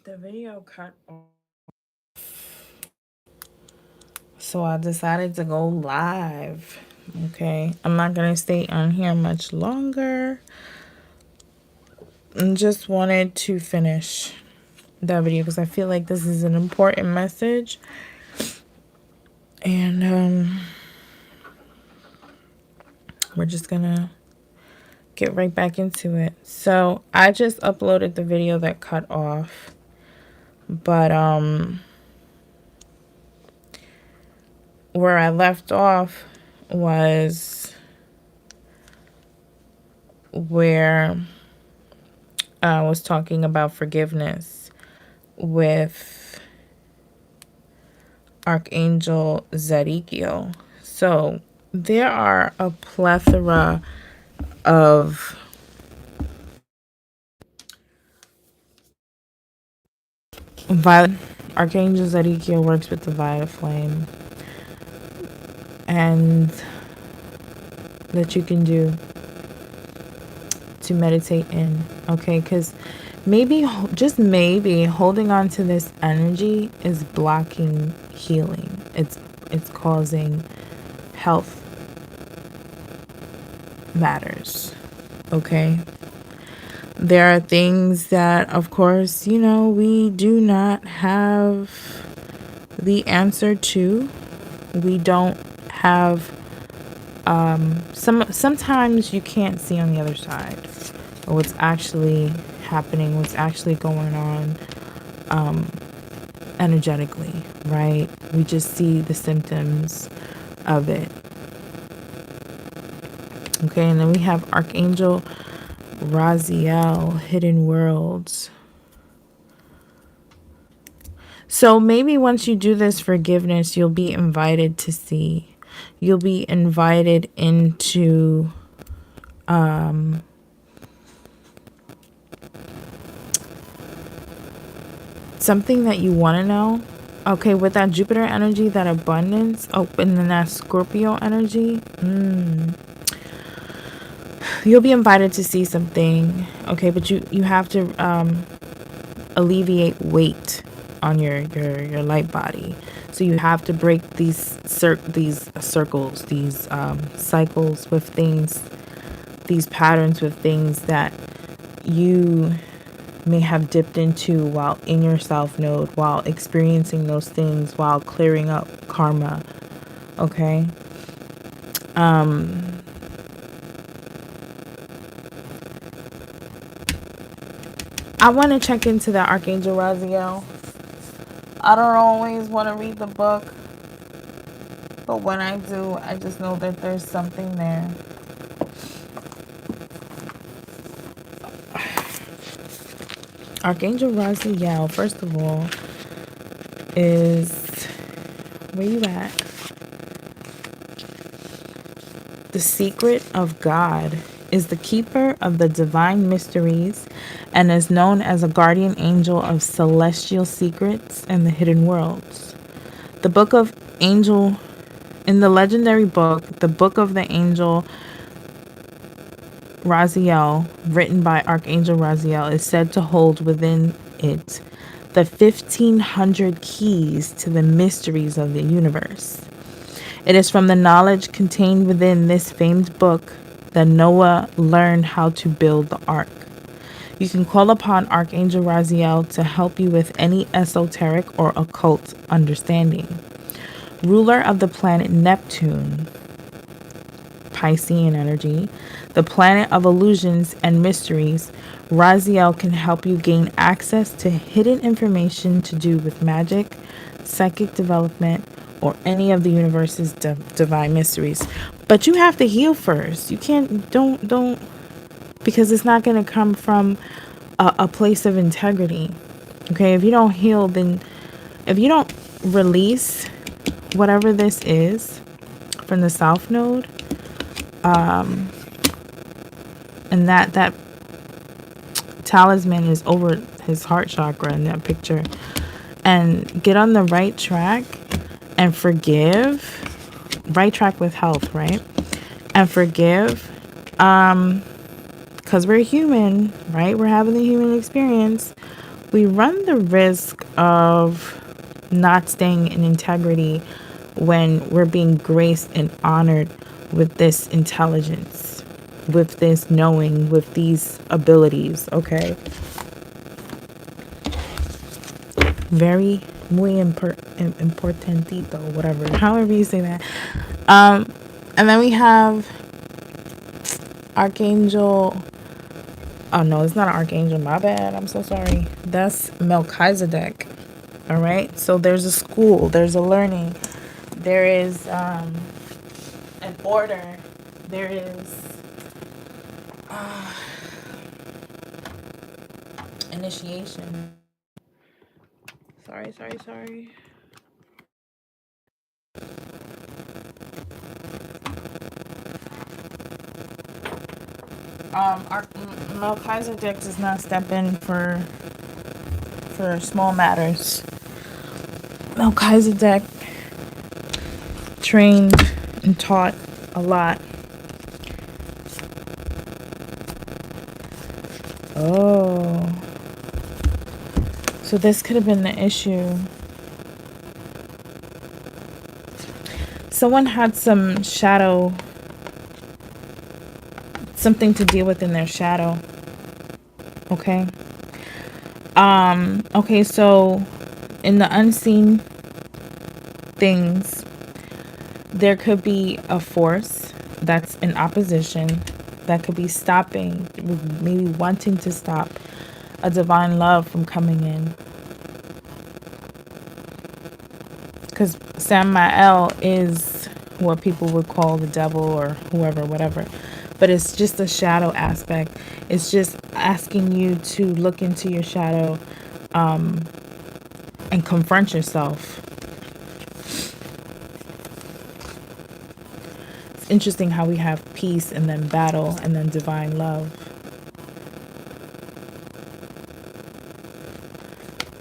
The video cut off, so I decided to go live. Okay, I'm not gonna stay on here much longer. I just wanted to finish that video because I feel like this is an important message, and we're just gonna get right back into it. So I just uploaded the video that cut off, but where I left off was where I was talking about forgiveness with Archangel Zadkiel. So there are a plethora of violet. Archangel Zadkiel works with the violet flame, and that you can do to meditate in. Okay, because maybe, just maybe, holding on to this energy is blocking healing. It's causing health matters. Okay, there are things that, of course, you know, we do not have the answer to. We don't have sometimes you can't see on the other side or what's actually happening, what's actually going on energetically, right? We just see the symptoms of it. Okay, and then we have Archangel Raziel, Hidden Worlds. So maybe once you do this forgiveness, you'll be invited to see. You'll be invited into something that you want to know. Okay, with that Jupiter energy, that abundance, and then that Scorpio energy, you'll be invited to see something. Okay, but you have to alleviate weight on your light body. So you have to break these circles, these cycles with things, these patterns with things that you may have dipped into while in your South Node, while experiencing those things, while clearing up karma. Okay. I want to check into that Archangel Raziel. I don't always want to read the book, but when I do, I just know that there's something there. Archangel Raziel, first of all, is, where you at? The secret of God, is the keeper of the divine mysteries and is known as a guardian angel of celestial secrets and the hidden worlds. The book of angel, in the legendary book, the book of the angel Raziel, written by Archangel Raziel, is said to hold within it the 1,500 keys to the mysteries of the universe. It is from the knowledge contained within this famed book that Noah learned how to build the ark. You can call upon Archangel Raziel to help you with any esoteric or occult understanding. Ruler of the planet Neptune, Piscean energy, the planet of illusions and mysteries, Raziel can help you gain access to hidden information to do with magic, psychic development, or any of the universe's divine mysteries. But you have to heal first. You can't, don't, because it's not going to come from a place of integrity. Okay, if you don't heal, then if you don't release whatever this is from the South Node, and that talisman is over his heart chakra in that picture, and get on the right track and forgive, right track with health, right? And forgive, because we're human, right? We're having the human experience. We run the risk of not staying in integrity when we're being graced and honored with this intelligence, with this knowing, with these abilities, okay? Very muy importantito, whatever, however you say that. And then we have Archangel. Oh no, it's not an archangel. My bad. I'm so sorry. That's Melchizedek. All right. So there's a school. There's a learning. There is an order. There is initiation. Sorry. Melchizedek does not step in for small matters. Melchizedek trained and taught a lot. Oh. So this could have been the issue. Someone had some shadow, something to deal with in their shadow. Okay. Okay, so in the unseen things, there could be a force that's in opposition that could be stopping, maybe wanting to stop a divine love from coming in. Because Samael is what people would call the devil or whoever, whatever. But it's just a shadow aspect. It's just asking you to look into your shadow and confront yourself. It's interesting how we have peace and then battle and then divine love.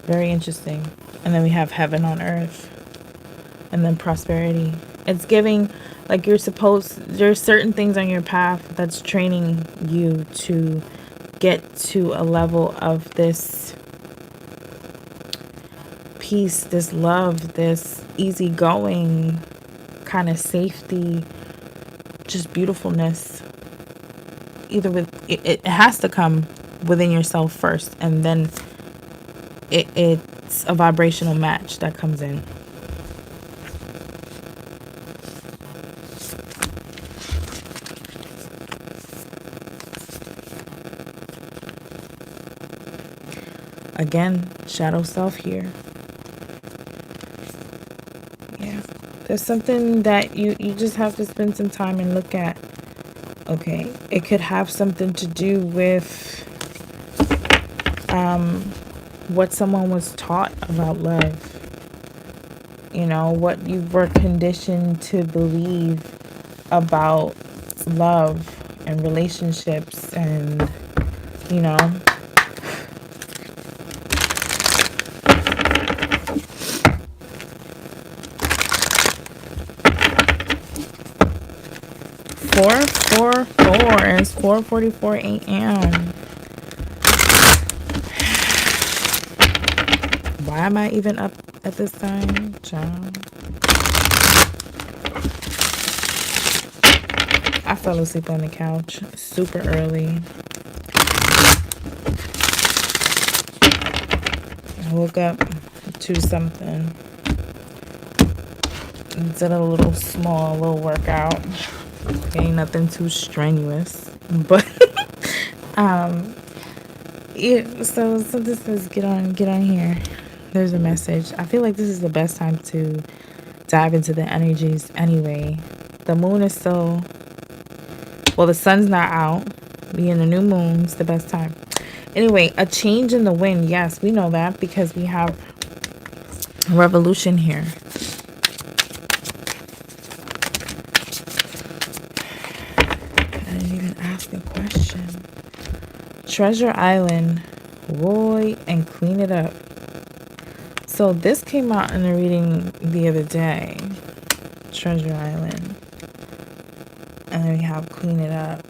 Very interesting. And then we have heaven on earth. And then prosperity. It's giving, like, there's certain things on your path that's training you to get to a level of this peace, this love, this easygoing kind of safety, just beautifulness. Either with it has to come within yourself first, and then it's a vibrational match that comes in. Again, shadow self here. Yeah. There's something that you just have to spend some time and look at. Okay. It could have something to do with what someone was taught about love. You know, what you were conditioned to believe about love and relationships and, you know. It's 4:44 a.m. Why am I even up at this time, child? I fell asleep on the couch super early. I woke up to something. Did a little workout. Ain't nothing too strenuous, but yeah. So this is get on here. There's a message. I feel like this is the best time to dive into the energies. Anyway, the moon is still. Well, the sun's not out. We in the new moon. It's the best time. Anyway, a change in the wind. Yes, we know that because we have a revolution here. A question. Treasure Island, Roy, and clean it up. So this came out in the reading the other day. Treasure Island. And then we have clean it up.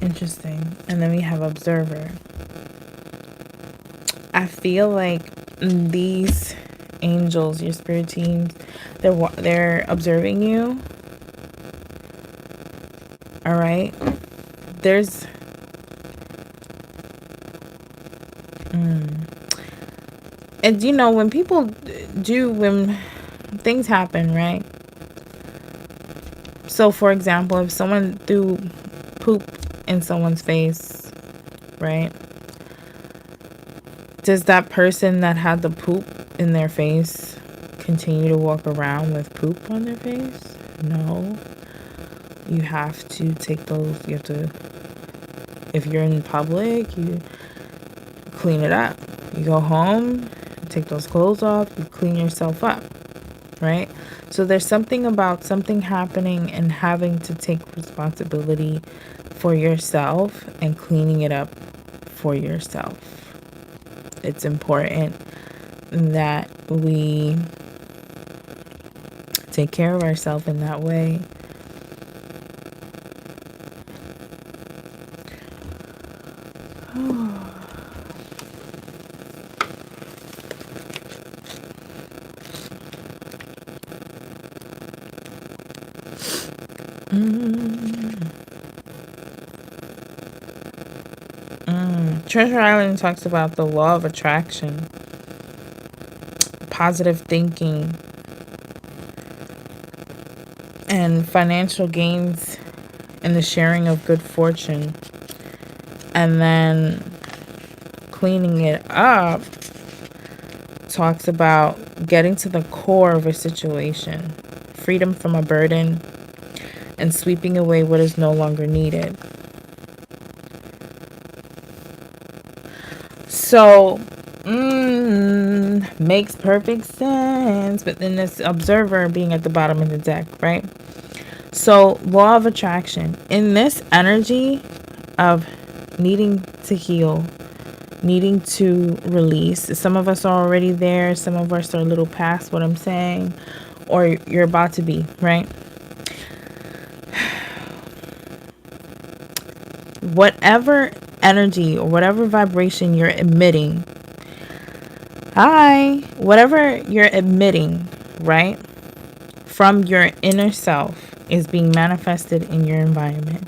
Interesting. And then we have observer. I feel like these angels, your spirit teams, they're observing you. All right. There's and you know, when people when things happen, right? So for example, if someone threw poop in someone's face, right? Does that person that had the poop in their face continue to walk around with poop on their face? No. You have to take those, you have to, if you're in public, you clean it up. You go home, you take those clothes off, you clean yourself up, right? So there's something about something happening and having to take responsibility for yourself and cleaning it up for yourself. It's important that we take care of ourselves in that way. Treasure Island talks about the law of attraction, positive thinking, and financial gains and the sharing of good fortune. And then cleaning it up talks about getting to the core of a situation, freedom from a burden, and sweeping away what is no longer needed. So, makes perfect sense. But then this observer being at the bottom of the deck, right? So, law of attraction. In this energy of needing to heal, needing to release. Some of us are already there. Some of us are a little past what I'm saying. Or you're about to be, right? Whatever energy or whatever vibration you're emitting, whatever you're emitting, right, from your inner self is being manifested in your environment.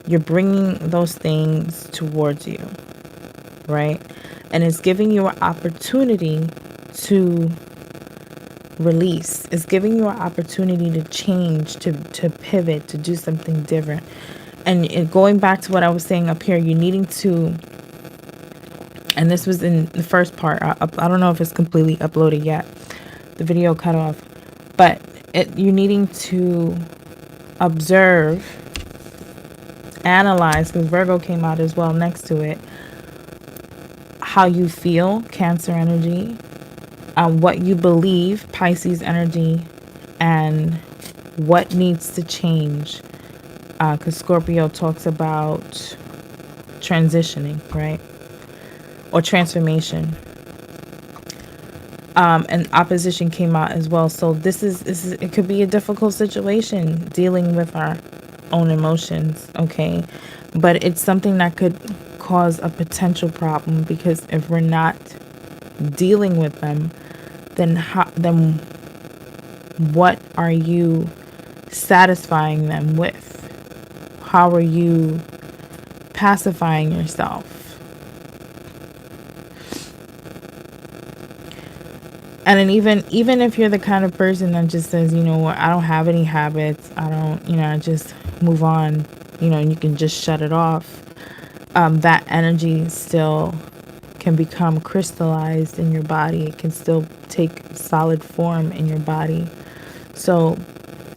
You're bringing those things towards you, right? And it's giving you an opportunity to release. It's giving you an opportunity to change, to pivot, to do something different. And going back to what I was saying up here, you needing to, and this was in the first part, I don't know if it's completely uploaded yet, the video cut off, but you needing to observe, analyze, because Virgo came out as well next to it, how you feel, Cancer energy, what you believe, Pisces energy, and what needs to change. Because Scorpio talks about transitioning, right? Or transformation. And opposition came out as well. So this is it could be a difficult situation dealing with our own emotions, okay? But it's something that could cause a potential problem, because if we're not dealing with them, then what are you satisfying them with? How are you pacifying yourself? And then even if you're the kind of person that just says, you know what, I don't have any habits, I don't, I just move on, and you can just shut it off, that energy still can become crystallized in your body. It can still take solid form in your body. So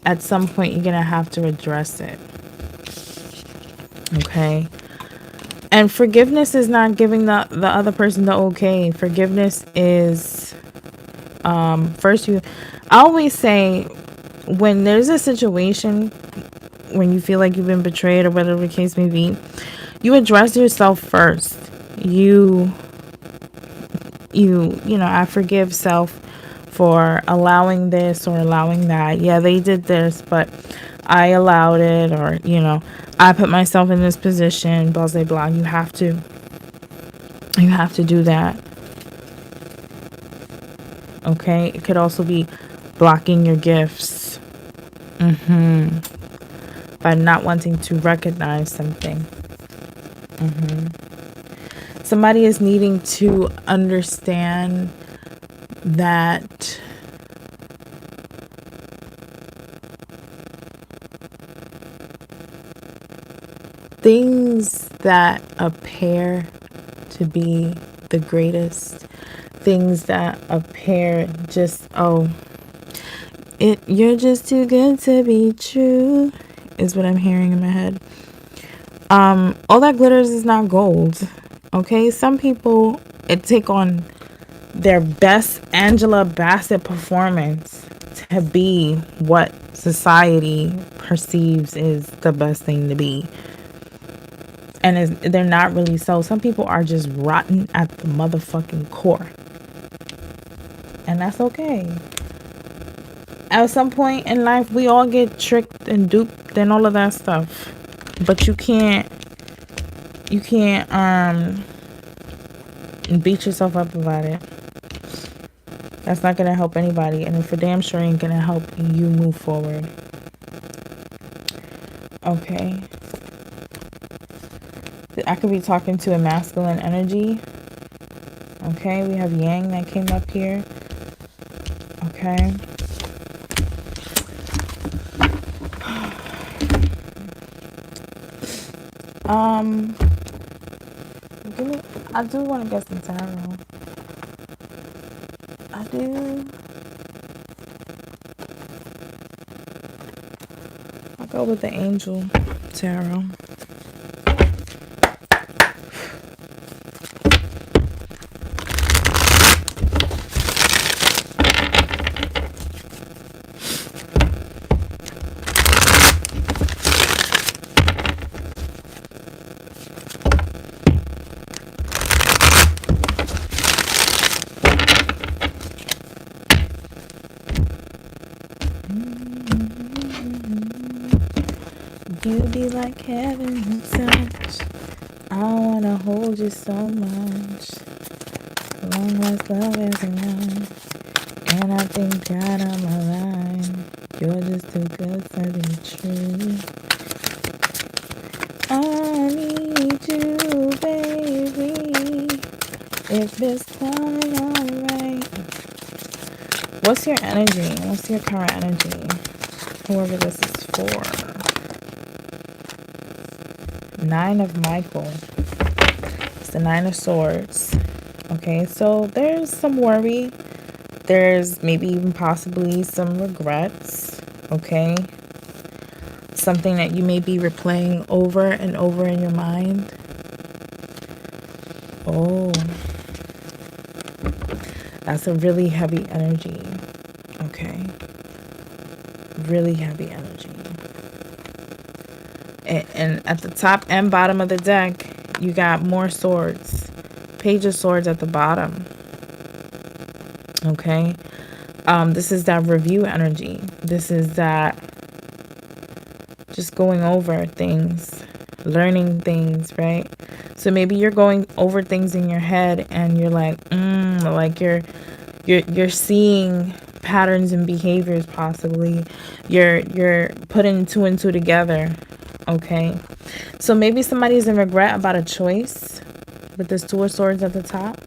at some point you're going to have to address it. Okay. And forgiveness is not giving the other person the okay. Forgiveness is I always say, when there's a situation when you feel like you've been betrayed or whatever the case may be, you address yourself first. I forgive self for allowing this or allowing that. Yeah, they did this, but I allowed it, or I put myself in this position, blah blah blah. You have to do that. Okay, it could also be blocking your gifts. By not wanting to recognize something. Somebody is needing to understand that things that appear to be the greatest, things that appear just, you're just too good to be true, is what I'm hearing in my head. All that glitters is not gold. Okay, some people take on their best Angela Bassett performance to be what society perceives is the best thing to be. And they're not really so. Some people are just rotten at the motherfucking core. And that's okay. At some point in life, we all get tricked and duped and all of that stuff. But you can't beat yourself up about it. That's not going to help anybody. And it for damn sure ain't going to help you move forward. Okay. I could be talking to a masculine energy. Okay. We have Yang that came up here. Okay. I do want to get some tarot. I do. I'll go with the angel tarot. You be like heaven himself. I wanna hold you so much. Long as love is around. And I think God I'm alive. You're just too good to be true. I need you, baby. If it's going alright. What's your energy? What's your current energy? Whoever this is for. 9 of Michael. It's the 9 of Swords. Okay, so there's some worry. There's maybe even possibly some regrets. Okay. Something that you may be replaying over and over in your mind. Oh. That's a really heavy energy. Okay. Really heavy energy. And at the top and bottom of the deck, you got more swords. Page of Swords at the bottom. Okay. This is that review energy. This is that just going over things, learning things, right? So maybe you're going over things in your head and you're like you're seeing patterns and behaviors possibly. You're putting 2 and 2 together. Okay. So maybe somebody's in regret about a choice with this 2 of Swords at the top.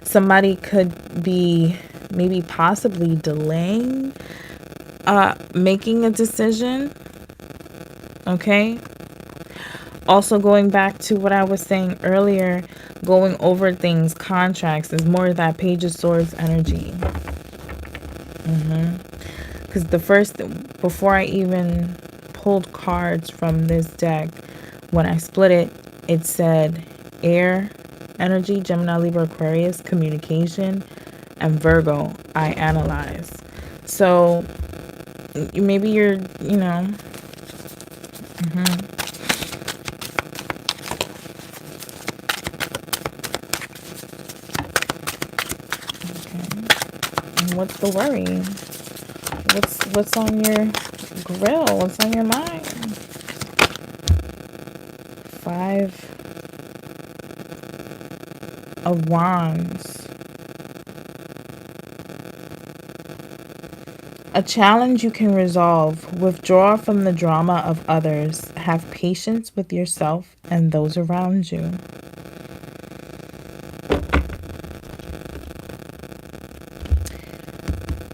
Somebody could be maybe possibly delaying making a decision. Okay. Also going back to what I was saying earlier, going over things, contracts, is more of that Page of Swords energy. Because before I even pulled cards from this deck, when I split it, it said air energy, Gemini, Libra, Aquarius, communication, and Virgo, I analyze. So maybe you're, Okay. And what's the worry? What's on your grill? What's on your mind? 5 of Wands. A challenge you can resolve. Withdraw from the drama of others. Have patience with yourself and those around you.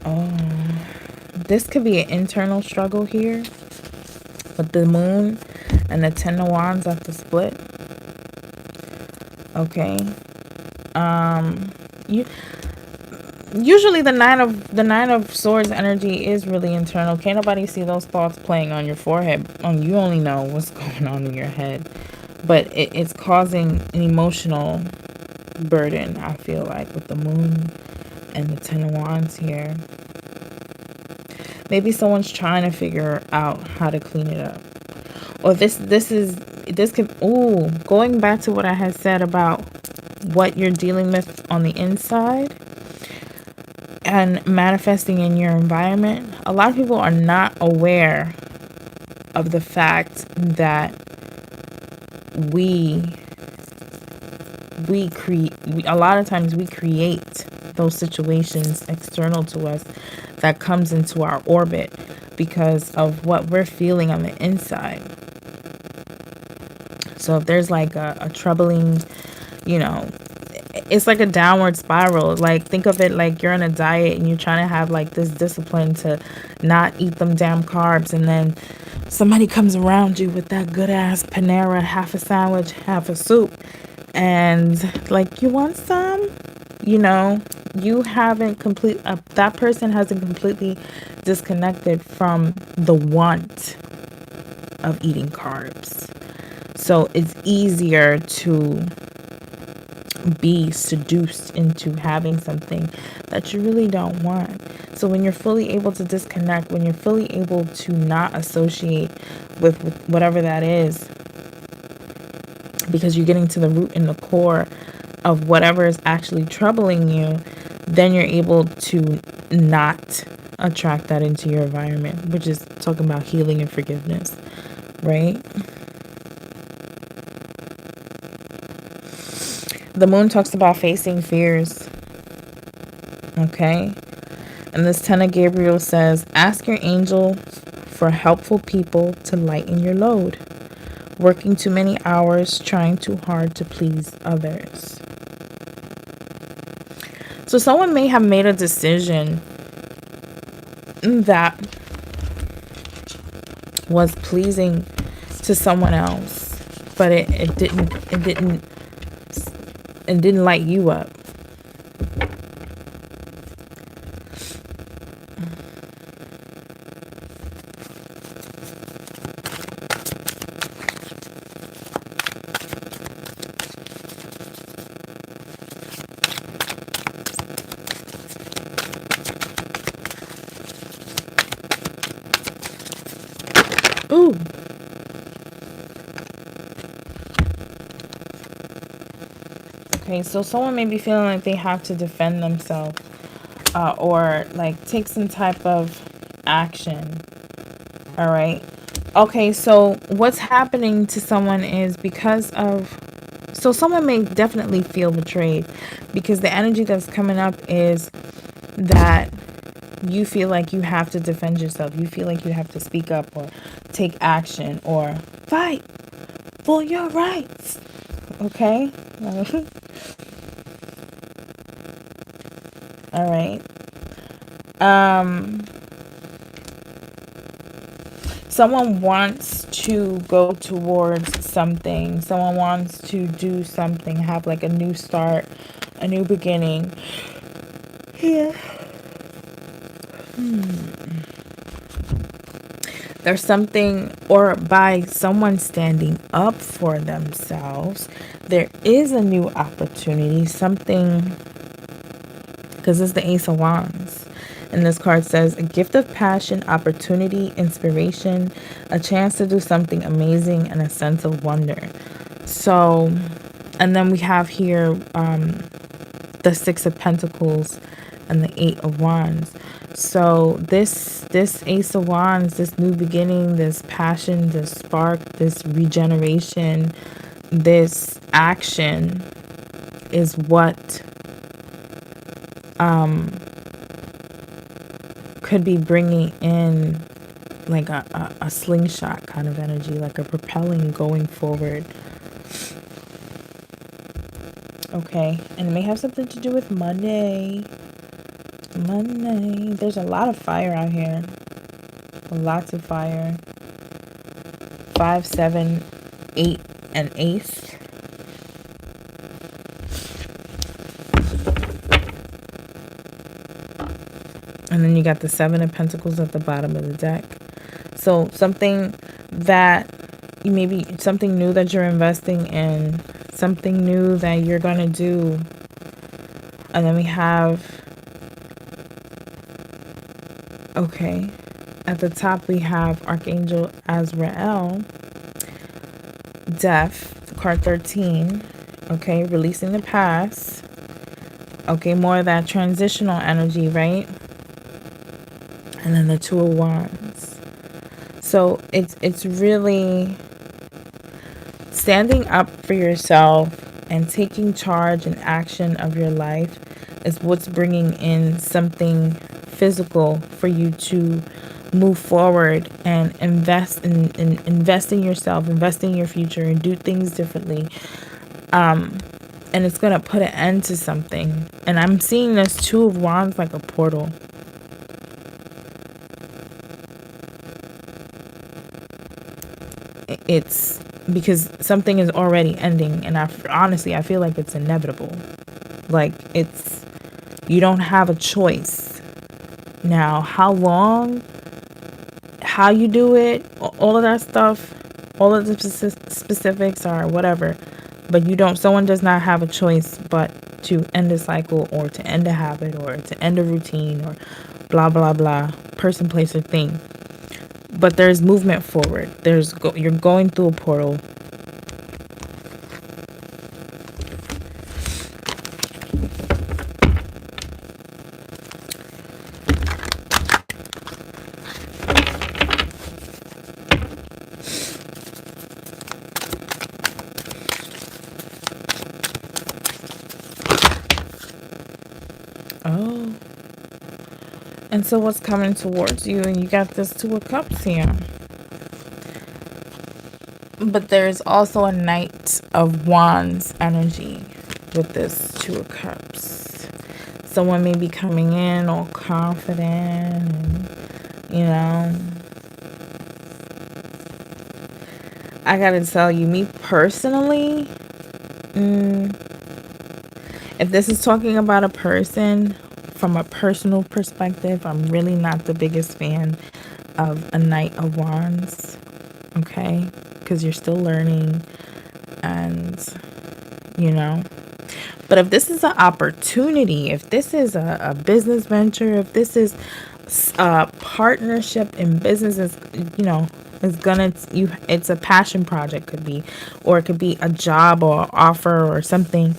Oh, this could be an internal struggle here with the moon and the 10 of wands at the split. Okay. You usually the nine of swords energy is really internal. Can't nobody see those thoughts playing on your forehead. You only know what's going on in your head, but it's causing an emotional burden, I feel like, with the moon and the 10 of wands here. Maybe someone's trying to figure out how to clean it up, or this could, ooh, going back to what I had said about what you're dealing with on the inside and manifesting in your environment. A lot of people are not aware of the fact that a lot of times we create those situations external to us that comes into our orbit because of what we're feeling on the inside. So if there's like a troubling, it's like a downward spiral. Like, think of it like you're on a diet and you're trying to have like this discipline to not eat them damn carbs, and then somebody comes around you with that good ass Panera, half a sandwich, half a soup, and like, you want some? You haven't that person hasn't completely disconnected from the want of eating carbs. So it's easier to be seduced into having something that you really don't want. So when you're fully able to disconnect, when you're fully able to not associate with whatever that is, because you're getting to the root and the core of whatever is actually troubling you, then you're able to not attract that into your environment, which is talking about healing and forgiveness, right? The moon talks about facing fears. Okay? And this 10 of Gabriel says, ask your angel for helpful people to lighten your load. Working too many hours, trying too hard to please others. So someone may have made a decision that was pleasing to someone else, but it didn't light you up. Ooh. Okay, so someone may be feeling like they have to defend themselves, or like take some type of action. All right. Okay, so what's happening to someone is so someone may definitely feel betrayed, because the energy that's coming up is that you feel like you have to defend yourself. You feel like you have to speak up or take action or fight for your rights. Okay? All right. Someone wants to go towards something. Someone wants to do something, have like a new start, a new beginning. Yeah. There's something, or by someone standing up for themselves, there is a new opportunity, something, because it's the Ace of Wands. And this card says, a gift of passion, opportunity, inspiration, a chance to do something amazing, and a sense of wonder. So, and then we have here the Six of Pentacles and the Eight of Wands. So this Ace of Wands, this new beginning, this passion, this spark, this regeneration, this action is what could be bringing in like a slingshot kind of energy, like a propelling going forward. Okay, and it may have something to do with Monday. There's a lot of fire out here. Lots of fire. 5, 7, 8, and ace. And then you got the 7 of Pentacles at the bottom of the deck. So something that maybe something new that you're investing in, something new that you're going to do. And then we have, okay, at the top we have Archangel Azrael, Death, card 13, okay, releasing the past. Okay, more of that transitional energy, right? And then the 2 of Wands. So it's really standing up for yourself and taking charge and action of your life is what's bringing in something physical for you to move forward and invest in yourself, invest in your future, and do things differently. And it's going to put an end to something. And I'm seeing this 2 of Wands like a portal. It's because something is already ending, and honestly I feel like it's inevitable. Like you don't have a choice. Now, how long, how you do it, all of that stuff, all of the specifics are whatever, but someone does not have a choice but to end a cycle, or to end a habit, or to end a routine, or blah blah blah, person, place, or thing. But there's movement forward. You're going through a portal. Oh. And so what's coming towards you? And you got this 2 of Cups here. But there's also a Knight of Wands energy with this 2 of Cups. Someone may be coming in all confident and, I gotta tell you, me personally, if this is talking about a person, from a personal perspective, I'm really not the biggest fan of a Knight of Wands, okay? Because you're still learning, and, But if this is an opportunity, if this is a business venture, if this is a partnership in business, it's a passion project, could be, or it could be a job or offer or something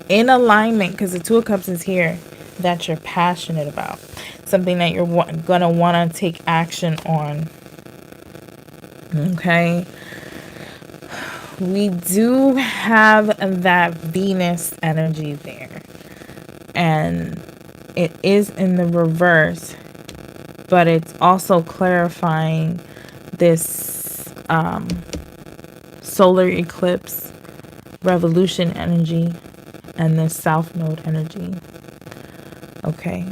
in alignment, because the 2 of Cups is here, that you're passionate about, something that you're gonna want to take action on. Okay, we do have that Venus energy there, and it is in the reverse, but it's also clarifying this solar eclipse revolution energy and the South Node energy. Okay.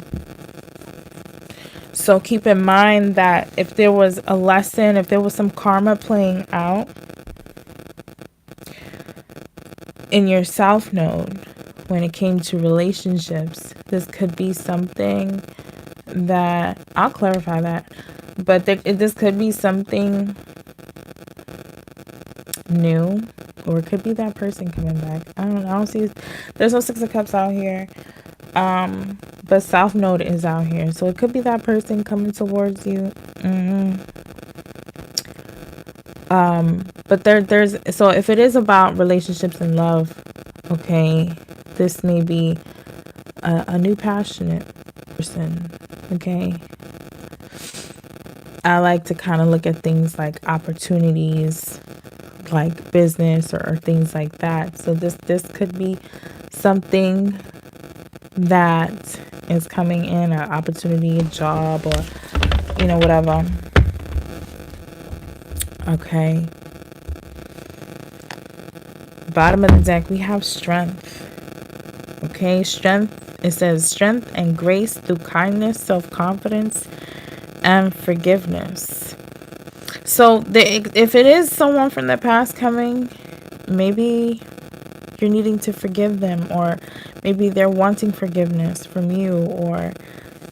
So keep in mind that if there was a lesson, if there was some karma playing out in your South Node when it came to relationships, this could be something that, I'll clarify that, but this could be something new, or it could be that person coming back. I don't see, there's no 6 of Cups out here. But South Node is out here, so it could be that person coming towards you. But there's, so if it is about relationships and love, okay, this may be a new passionate person. Okay, I like to kind of look at things like opportunities, like business, or things like that. So this could be something that is coming in, an opportunity, a job, or, you know, whatever. Okay. Bottom of the deck, we have strength. Okay, strength. It says strength and grace through kindness, self-confidence, and forgiveness. So if it is someone from the past coming, maybe you're needing to forgive them, or maybe they're wanting forgiveness from you, or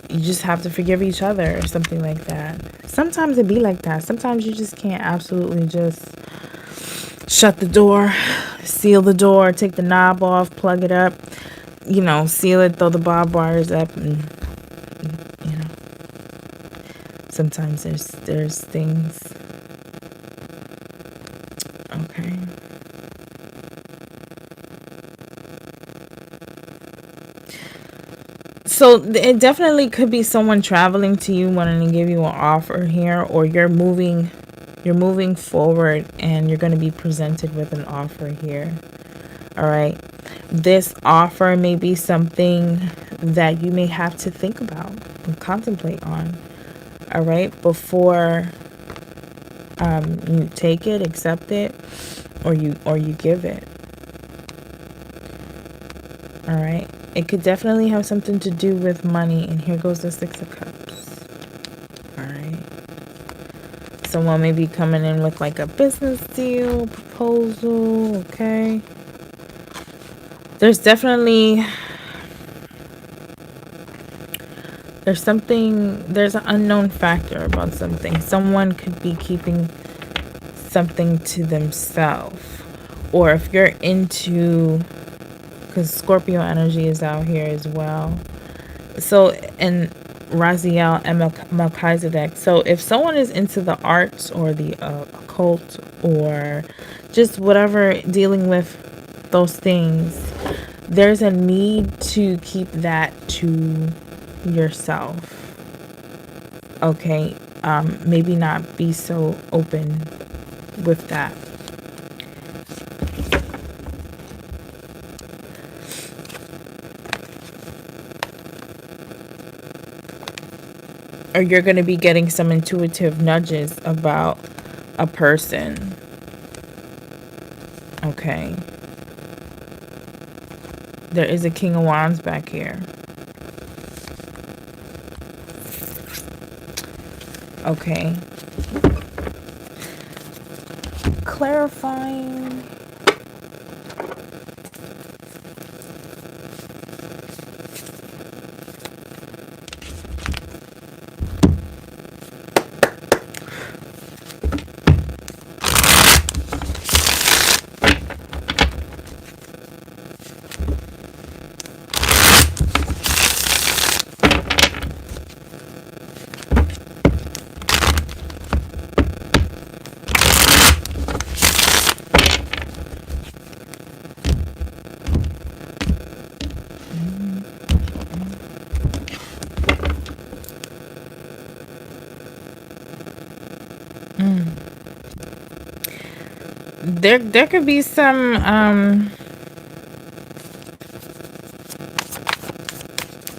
you just have to forgive each other, or something like that. Sometimes it be like that. Sometimes you just can't absolutely just shut the door, seal the door, take the knob off, plug it up, you know, seal it, throw the barbed wires up, and, you know, sometimes there's things. Okay. So it definitely could be someone traveling to you, wanting to give you an offer here, or you're moving forward and you're going to be presented with an offer here. All right. This offer may be something that you may have to think about and contemplate on. All right. Before you take it, accept it, or you give it. All right. It could definitely have something to do with money. And here goes the Six of Cups. All right. Someone may be coming in with like a business deal, proposal. Okay. There's definitely, there's an unknown factor about something. Someone could be keeping something to themselves. Or if you're into, because Scorpio energy is out here as well. So, and Raziel and Melchizedek. So if someone is into the arts or the occult, or just whatever dealing with those things, there's a need to keep that to yourself. Okay. Maybe not be so open with that. Or you're going to be getting some intuitive nudges about a person. Okay. There is a King of Wands back here. Okay. Clarifying. There could be some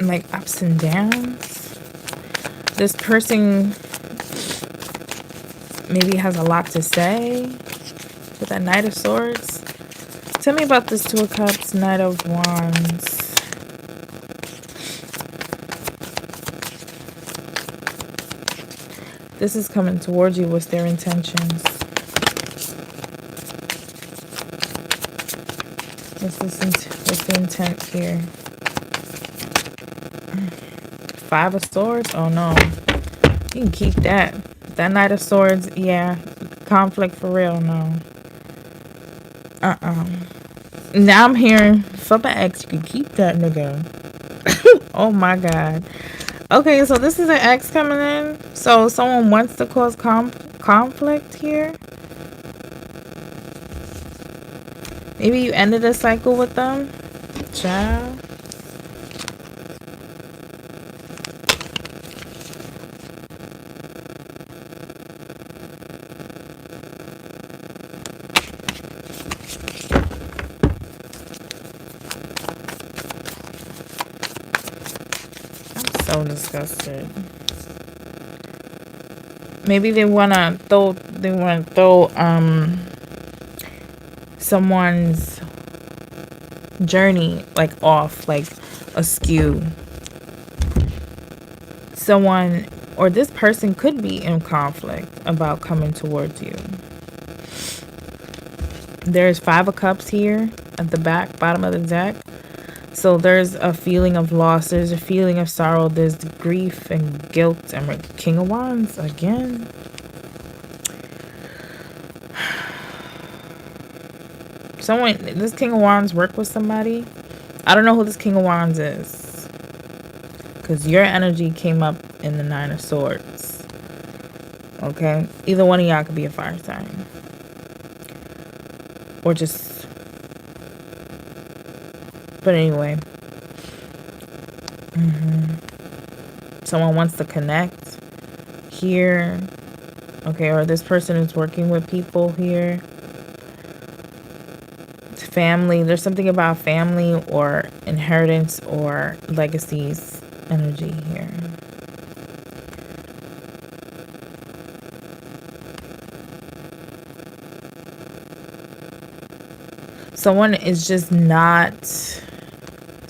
like ups and downs. This person maybe has a lot to say with that Knight of Swords. Tell me about this Two of Cups, Knight of Wands. This is coming towards you. What's their intentions? What's the intent here? Five of Swords? Oh no. You can keep that. That Knight of Swords, yeah. Conflict for real, no. Now I'm hearing, for my ex, you can keep that nigga. Oh my God. Okay, so this is an ex coming in. So someone wants to cause conflict here. Maybe you ended a cycle with them. Child. So disgusted. Maybe they wanna throw someone's journey like off, like askew. Someone or this person could be in conflict about coming towards you. There's 5 of Cups here at the bottom of the deck. So there's a feeling of loss. There's a feeling of sorrow. There's grief and guilt. And King of Wands again. This King of Wands work with somebody. I don't know who this King of Wands is. Because your energy came up in the 9 of Swords. Okay? Either one of y'all could be a fire sign. Or just... But anyway. Someone wants to connect here. Okay, or this person is working with people here. It's family. There's something about family or inheritance or legacies energy here.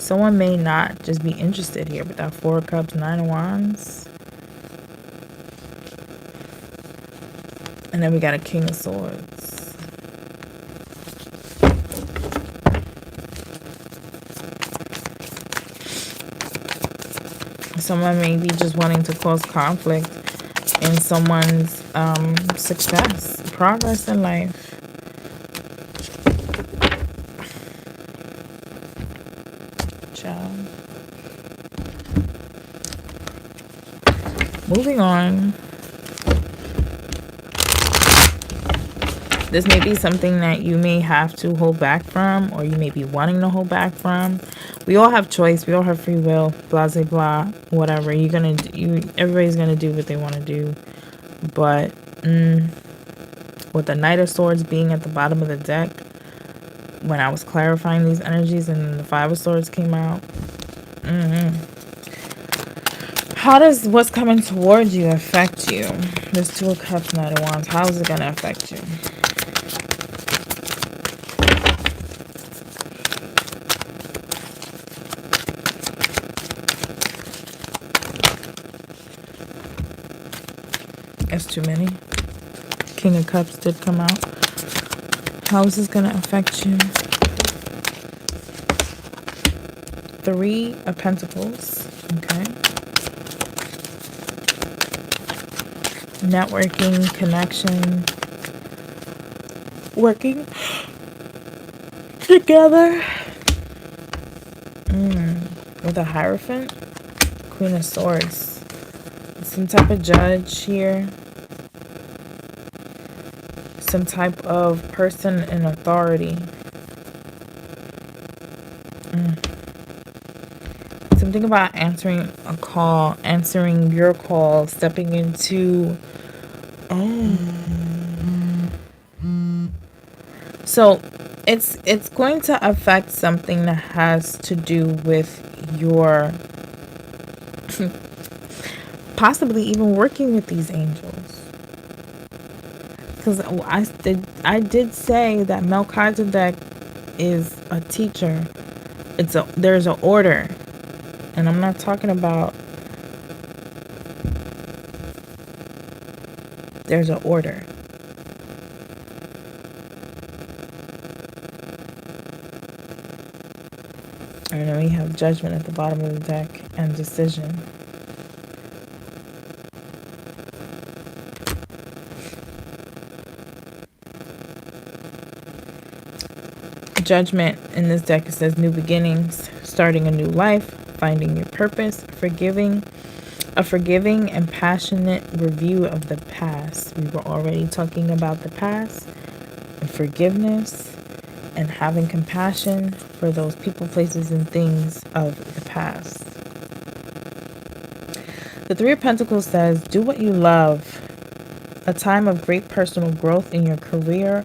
Someone may not just be interested here, but that 4 of Cups, 9 of Wands. And then we got a King of Swords. Someone may be just wanting to cause conflict in someone's success, progress in life. Moving on. This may be something that you may have to hold back from, or you may be wanting to hold back from. We all have choice. We all have free will. Blah, blah, blah. Whatever. Everybody's gonna do what they want to do. But with the Knight of Swords being at the bottom of the deck, when I was clarifying these energies, and then the 5 of Swords came out. How does what's coming towards you affect you? There's 2 of Cups, 9 of Wands. How is it going to affect you? That's too many. King of Cups did come out. How is this going to affect you? 3 of Pentacles. Okay. Networking, connection, working together. With a Hierophant, Queen of Swords. Some type of judge here. Some type of person in authority. Something about answering a call, answering your call, stepping into... So it's going to affect something that has to do with your possibly even working with these angels. Because I did say that Melchizedek is a teacher. There's an order. And I'm not talking about... There's an order. And then we have Judgment at the bottom of the deck and Decision. Judgment in this deck, it says new beginnings, starting a new life, finding your purpose, a forgiving and passionate review of the past. We were already talking about the past and forgiveness and having compassion for those people, places, and things of the past. The 3 of Pentacles says, do what you love. A time of great personal growth in your career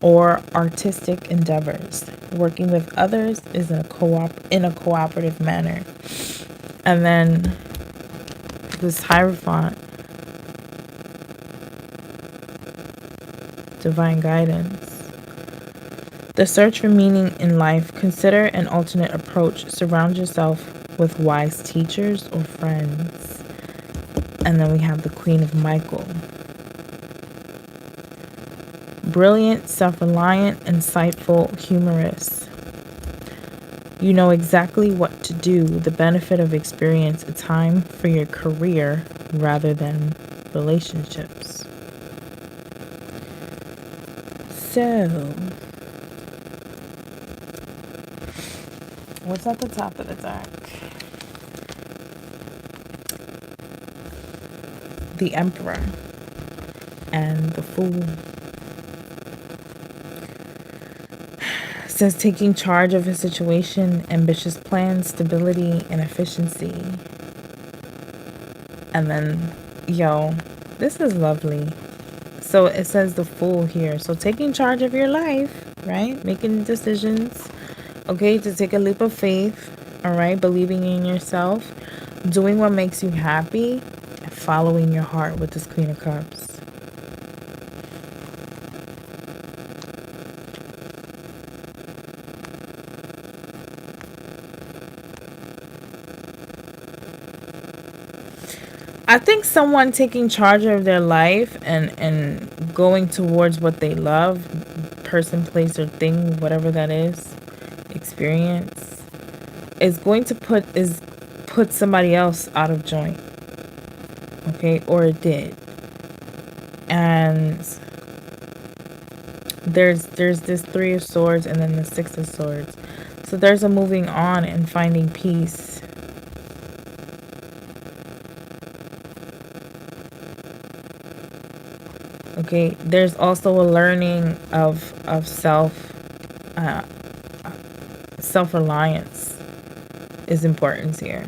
or artistic endeavors. Working with others is in a cooperative manner. And then this Hierophant, divine guidance. The search for meaning in life. Consider an alternate approach. Surround yourself with wise teachers or friends. And then we have the Queen of Michael. Brilliant, self-reliant, insightful, humorous. You know exactly what to do. The benefit of experience. A time for your career rather than relationships. So, what's at the top of the deck? The Emperor and the Fool. It says taking charge of a situation, ambitious plans, stability, and efficiency. And then, this is lovely. So it says the Fool here. So taking charge of your life, right? Making decisions, okay, to take a leap of faith, all right? Believing in yourself, doing what makes you happy, and following your heart with this Queen of Cups. I think someone taking charge of their life and going towards what they love, person, place, or thing, whatever that is, experience, is going to put somebody else out of joint. Okay, or it did. And there's this Three of Swords and then the Six of Swords. So there's a moving on and finding peace. Okay, there's also a learning of self-reliance is important here.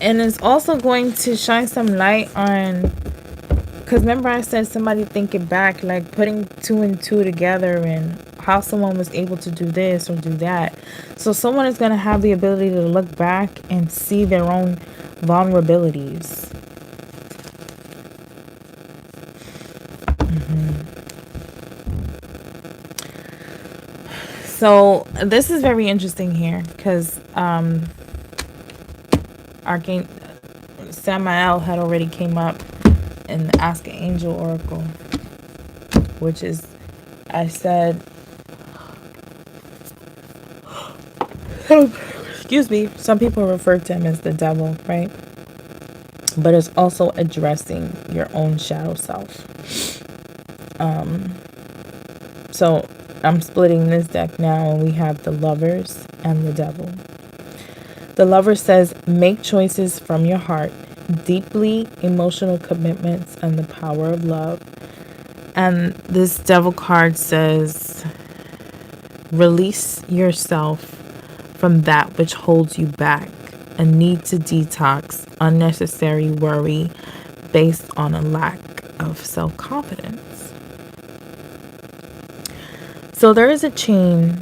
And it's also going to shine some light on, because remember I said somebody thinking back, like putting two and two together and how someone was able to do this or do that. So someone is going to have the ability to look back and see their own vulnerabilities. So this is very interesting here because Archangel Samael had already came up in the Ask an Angel Oracle, which is, I said, excuse me, some people refer to him as the devil, right? But it's also addressing your own shadow self. So I'm splitting this deck now, and we have the Lovers and the Devil. The Lover says, make choices from your heart, deeply emotional commitments, and the power of love. And this Devil card says, release yourself from that which holds you back, a need to detox unnecessary worry based on a lack of self-confidence. So there is a chain.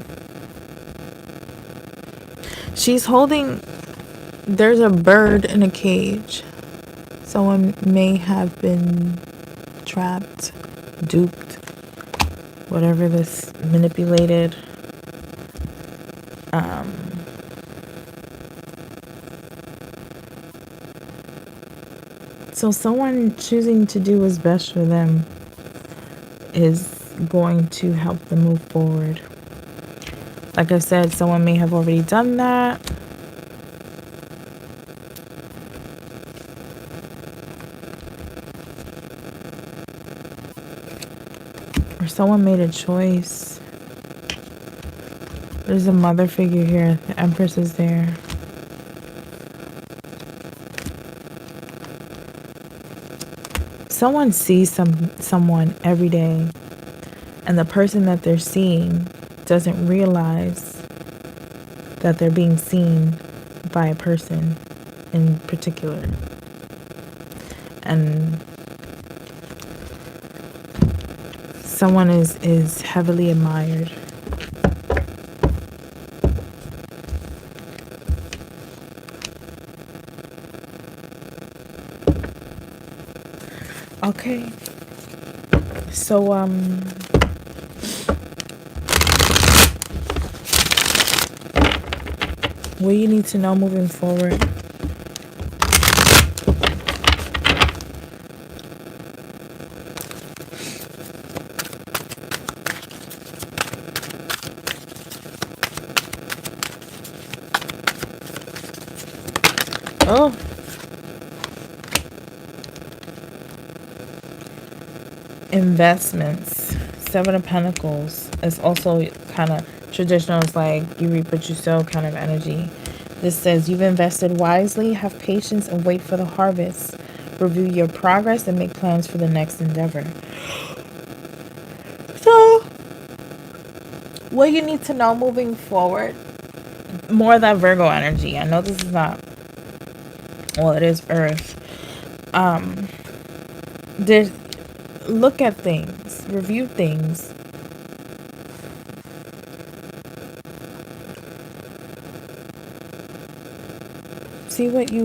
She's holding, there's a bird in a cage. Someone may have been trapped, duped, whatever this, manipulated. So someone choosing to do what's best for them is going to help them move forward. Like I said, someone may have already done that. Or someone made a choice. There's a mother figure here. The Empress is there. Someone sees someone every day, and the person that they're seeing doesn't realize that they're being seen by a person in particular. And someone is heavily admired. Okay. So, what you need to know moving forward? Oh, investments. Seven of Pentacles is also kind of traditional. It's like you reap what you sow kind of energy. This says you've invested wisely, have patience, and wait for the harvest. Review your progress and make plans for the next endeavor. So, what you need to know moving forward, more of that Virgo energy. I know this is not, well, it is Earth. There's, look at things, review things. See what you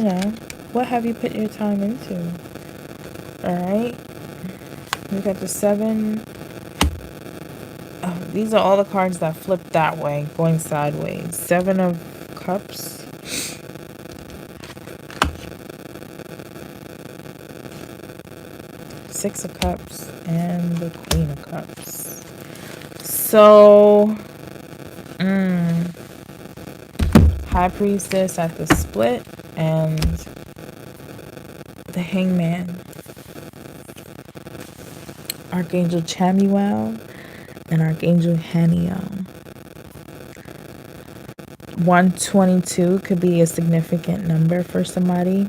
know, what have you put your time into? All right. We got the seven. Oh, these are all the cards that flip that way, going sideways. Seven of Cups. Six of Cups and the Queen of Cups. So, High Priestess at the split and the Hangman. Archangel Chamuel and Archangel Haniel. 122 could be a significant number for somebody.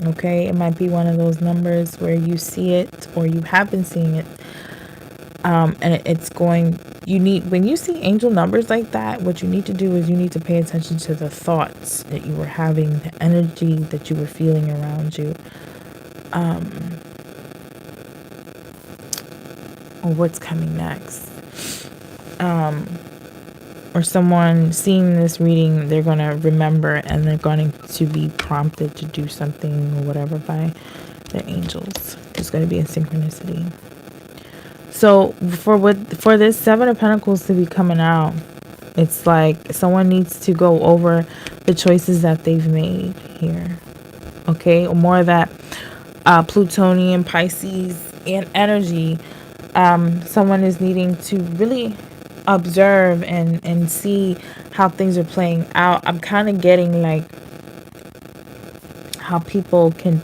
Okay, it might be one of those numbers where you see it or you have been seeing it. And it's going, you need, when you see angel numbers like that, what you need to do is you need to pay attention to the thoughts that you were having, the energy that you were feeling around you. Or what's coming next. Or someone seeing this reading, they're going to remember and they're going to be prompted to do something or whatever by their angels. There's going to be a synchronicity. So for this Seven of Pentacles to be coming out, it's like someone needs to go over the choices that they've made here. Okay, or more of that Plutonian, Pisces, and energy. Someone is needing to really observe and see how things are playing out. I'm kind of getting like how people can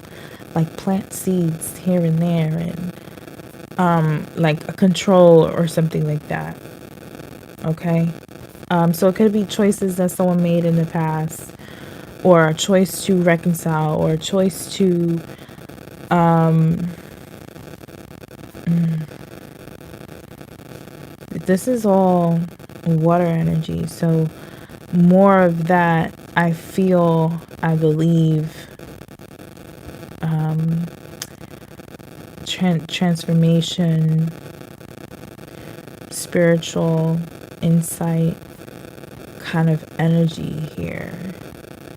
like plant seeds here and there and like a control or something like that. Okay. So it could be choices that someone made in the past, or a choice to reconcile, or a choice to this is all water energy, so more of that I feel, I believe, transformation, spiritual insight kind of energy here.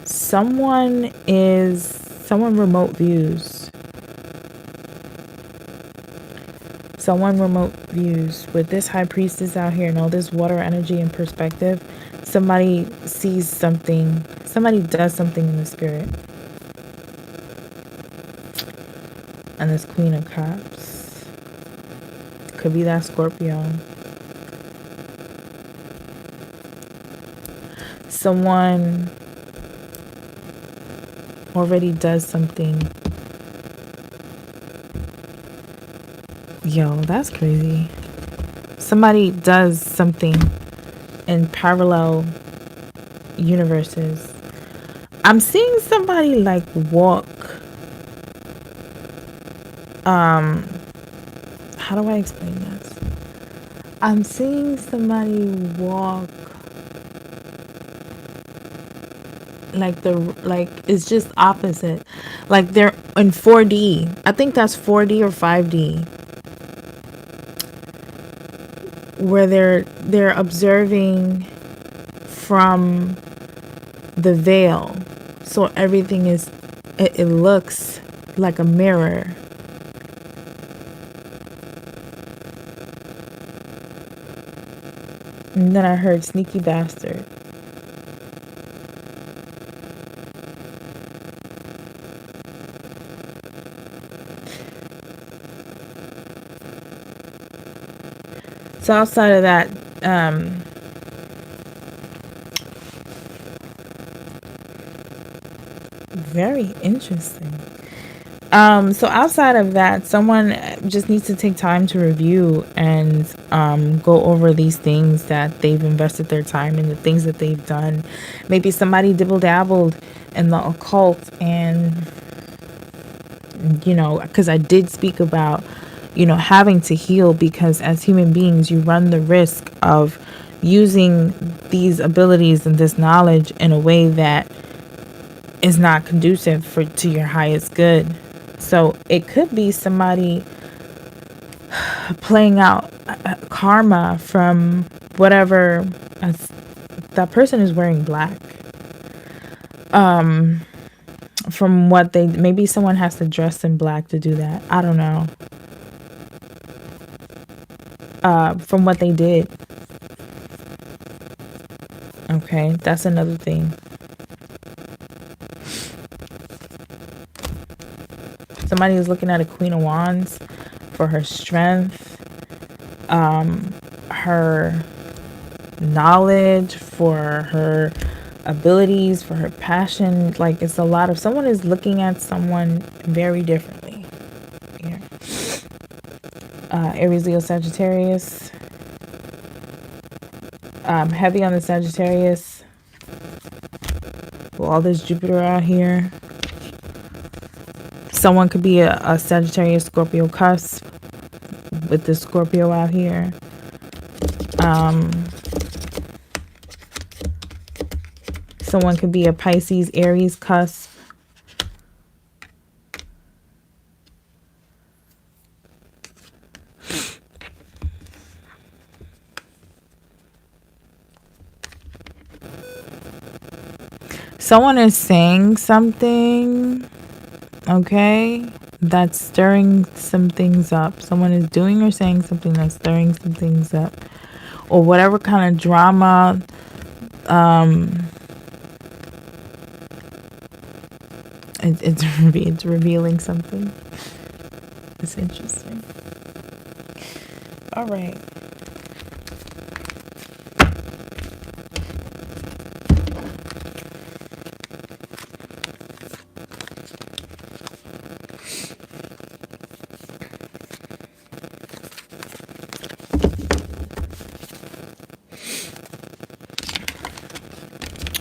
Someone remote views. Someone remote views with this High Priestess out here and all this water energy and perspective. Somebody sees something, somebody does something in the spirit. And this Queen of Cups could be that Scorpio. Someone already does something. Yo, that's crazy. Somebody does something in parallel universes. I'm seeing somebody like walk. How do I explain this? I'm seeing somebody walk like it's just opposite. Like they're in 4D. I think that's 4D or 5D. Where they're observing from the veil. So everything is it looks like a mirror. And then I heard sneaky bastard. So outside of that, very interesting. So outside of that, someone just needs to take time to review and go over these things that they've invested their time in, the things that they've done. Maybe somebody dibble dabbled in the occult, and because I did speak about having to heal, because as human beings you run the risk of using these abilities and this knowledge in a way that is not conducive to your highest good. So it could be somebody playing out karma from whatever. That person is wearing black. From what maybe someone has to dress in black to do that. I don't know. From what they did. Okay, that's another thing. Somebody is looking at a Queen of Wands for her strength, her knowledge, for her abilities, for her passion. Like, it's a lot of, someone is looking at someone very differently. Yeah. Aries, Leo, Sagittarius. Heavy on the Sagittarius. Well, all this Jupiter out here. Someone could be a Sagittarius Scorpio cusp with the Scorpio out here. Someone could be a Pisces Aries cusp. Someone is saying something, okay, that's stirring some things up. Someone is doing or saying something that's stirring some things up. Or whatever kind of drama it's revealing something. It's interesting. All right.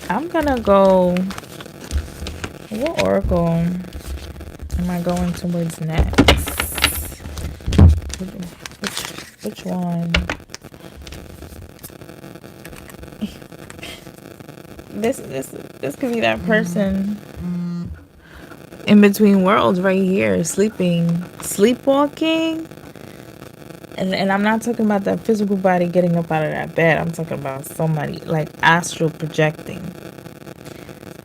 I'm gonna go. What oracle am I going towards next? Which one? This could be that person in between worlds right here, sleepwalking. And I'm not talking about that physical body getting up out of that bed. I'm talking about somebody like astral projecting.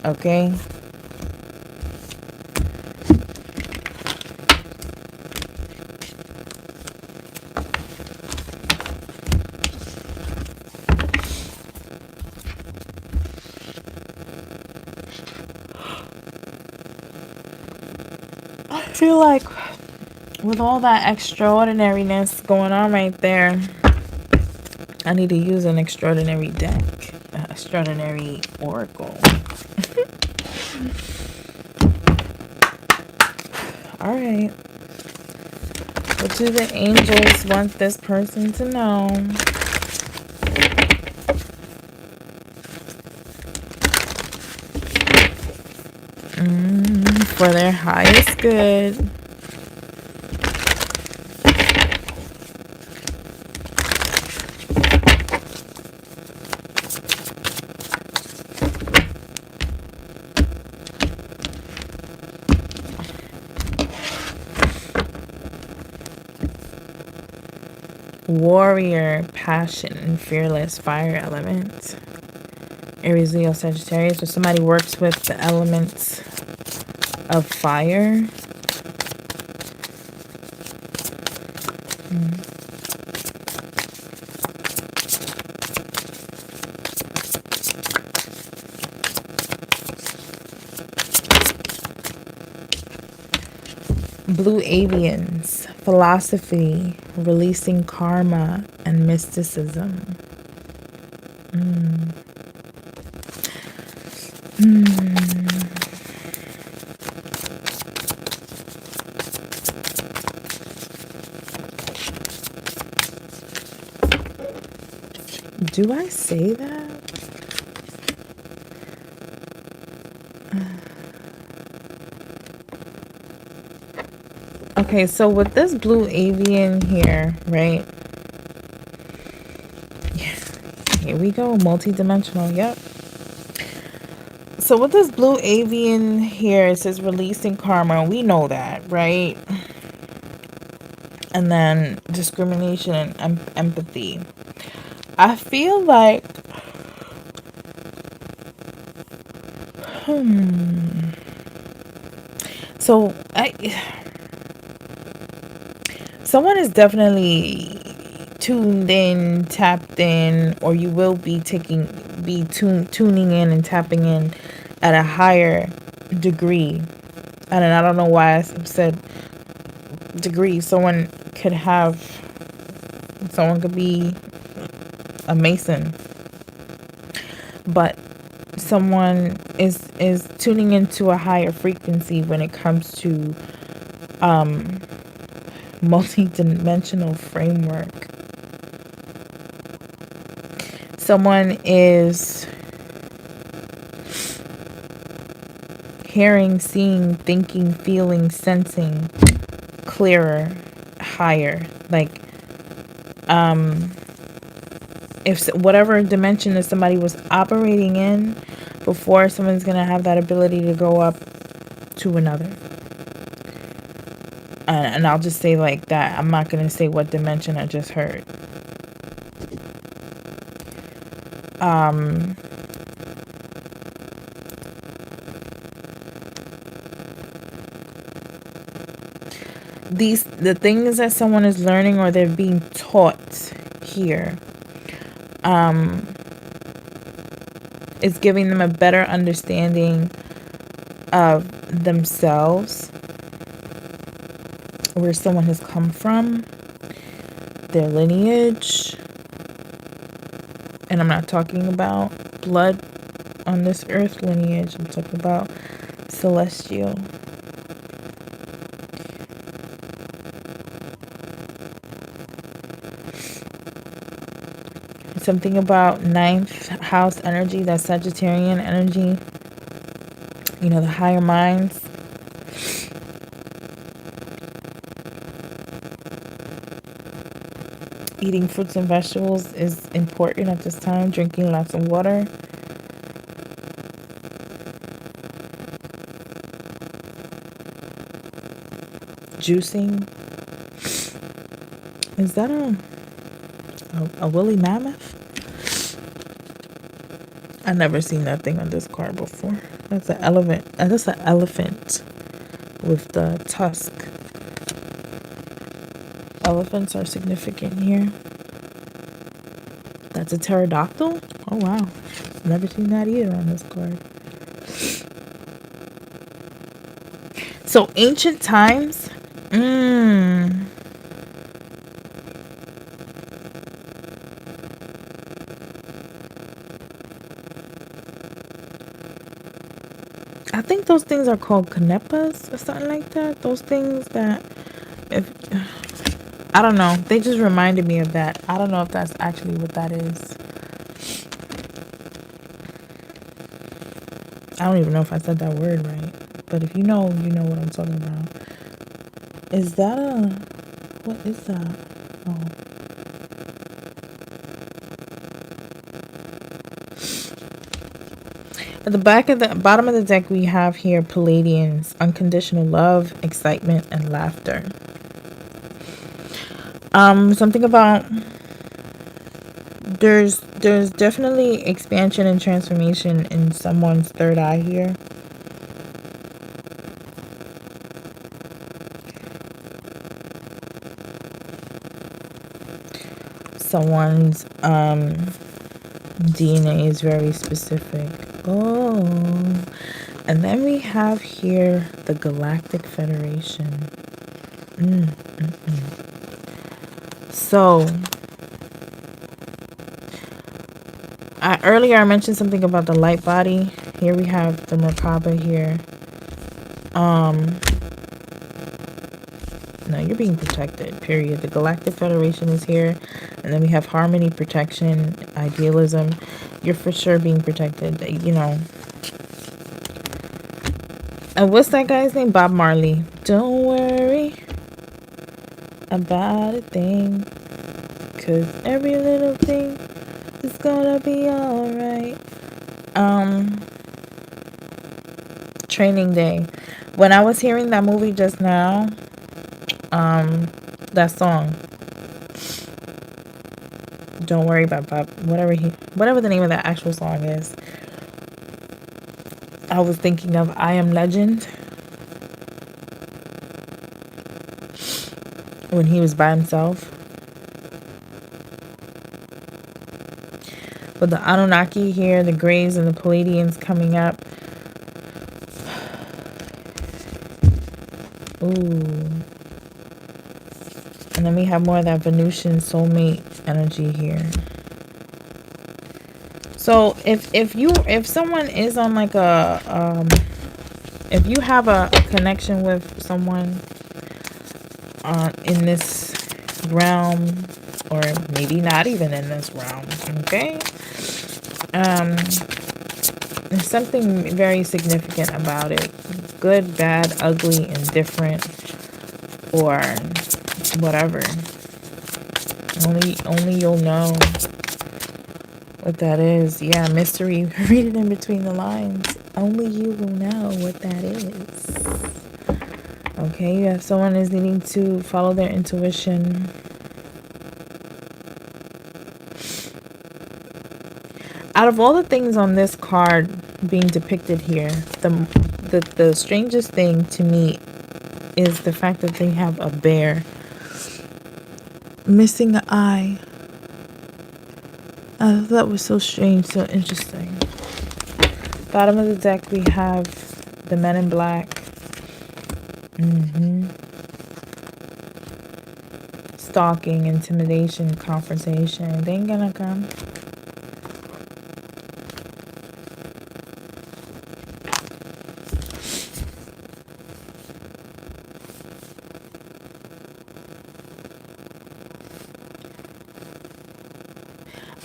Okay? I feel like with all that extraordinariness going on right there, I need to use an extraordinary deck, extraordinary oracle. All right. What do the angels want this person to know? For their highest good. Warrior, passion, and fearless, fire element. Aries, Leo, Sagittarius. If somebody works with the elements of fire. Blue avians, philosophy, releasing karma, and mysticism. Do I say that? Okay, so with this blue avian here, right? Yeah, here we go, multi-dimensional, yep. So with this blue avian here, it says releasing karma. We know that, right? And then discrimination and empathy. I feel like so someone is definitely tuned in, tapped in, or you will be tuning in and tapping in at a higher degree. And I don't know why I said degree. Someone could be a Mason, but someone is tuning into a higher frequency when it comes to multi-dimensional framework. Someone is hearing, seeing, thinking, feeling, sensing clearer, higher. Like if whatever dimension that somebody was operating in before, someone's going to have that ability to go up to another. And I'll just say like that. I'm not going to say what dimension I just heard. The things that someone is learning or they're being taught here is giving them a better understanding of themselves, where someone has come from, their lineage. And I'm not talking about blood on this earth lineage. I'm talking about celestial. Something about 9th house energy, that Sagittarian energy. You know, the higher minds. Eating fruits and vegetables is important at this time. Drinking lots of water. Juicing. Is that a woolly mammoth? I've never seen that thing on this card before. That's an elephant. That's an elephant with the tusk. Elephants are significant here. That's a pterodactyl? Oh wow. Never seen that either on this card. So ancient times. I think those things are called canepas or something like that. Those things that, I don't know. They just reminded me of that. I don't know if that's actually what that is. I don't even know if I said that word right. But if you know, you know what I'm talking about. Is that what is that? Oh. At the bottom of the deck, we have here Palladians, unconditional love, excitement, and laughter. Something about there's definitely expansion and transformation in someone's third eye here. Someone's DNA is very specific. Oh, and then we have here the Galactic Federation. So, earlier I mentioned something about the light body. Here we have the Merkaba here. No, you're being protected, period. The Galactic Federation is here. And then we have harmony, protection, idealism. You're for sure being protected, you know. And what's that guy's name? Bob Marley. Don't worry about a thing, 'cause every little thing is gonna be alright. Training Day. When I was hearing that movie just now, that song, Don't Worry About Bob, whatever the name of that actual song is, I was thinking of I Am Legend, when he was by himself. With the Anunnaki here, the Greys and the Palladians coming up. Ooh. And then we have more of that Venusian soulmate energy here. So if someone is on like if you have a connection with someone in this realm, or maybe not even in this realm, okay? There's something very significant about it. Good, bad, ugly, indifferent, or whatever. Only you'll know what that is. Yeah, mystery. Read it in between the lines. Only you will know what that is. Okay, you have someone is needing to follow their intuition. Out of all the things on this card being depicted here, the strangest thing to me is the fact that they have a bear missing an eye. I thought that was so strange, so interesting. Bottom of the deck, we have the Men in Black. Stalking, intimidation, confrontation. They ain't gonna come.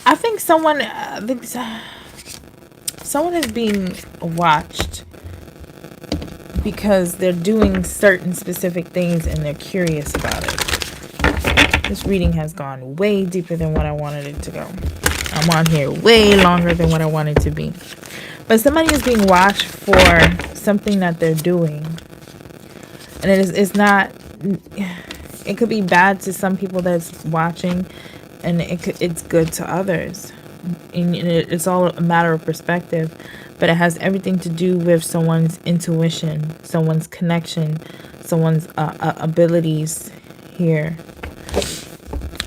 I think someone is being watched because they're doing certain specific things and they're curious about it. This reading has gone way deeper than what I wanted it to go. I'm on here way longer than what I wanted to be. But somebody is being watched for something that they're doing. And it's not, it could be bad to some people that's watching, and it's good to others. And it's all a matter of perspective, but it has everything to do with someone's intuition, someone's connection, someone's abilities here.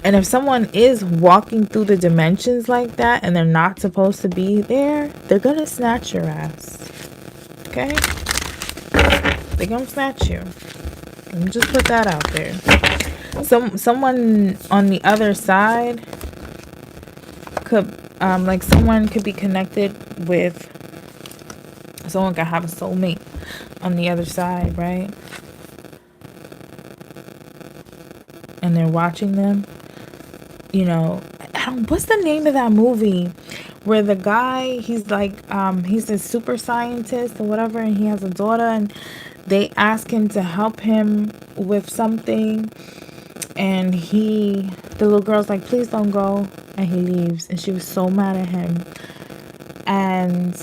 And if someone is walking through the dimensions like that and they're not supposed to be there, they're gonna snatch your ass. Okay? They're gonna snatch you. Let me just put that out there. Someone on the other side could, like someone could be connected with, someone could have a soulmate on the other side, right? And they're watching them. You know, what's the name of that movie where the guy, he's like, he's a super scientist or whatever, and he has a daughter, and they ask him to help him with something, and the little girl's like, please don't go, and he leaves, and she was so mad at him. And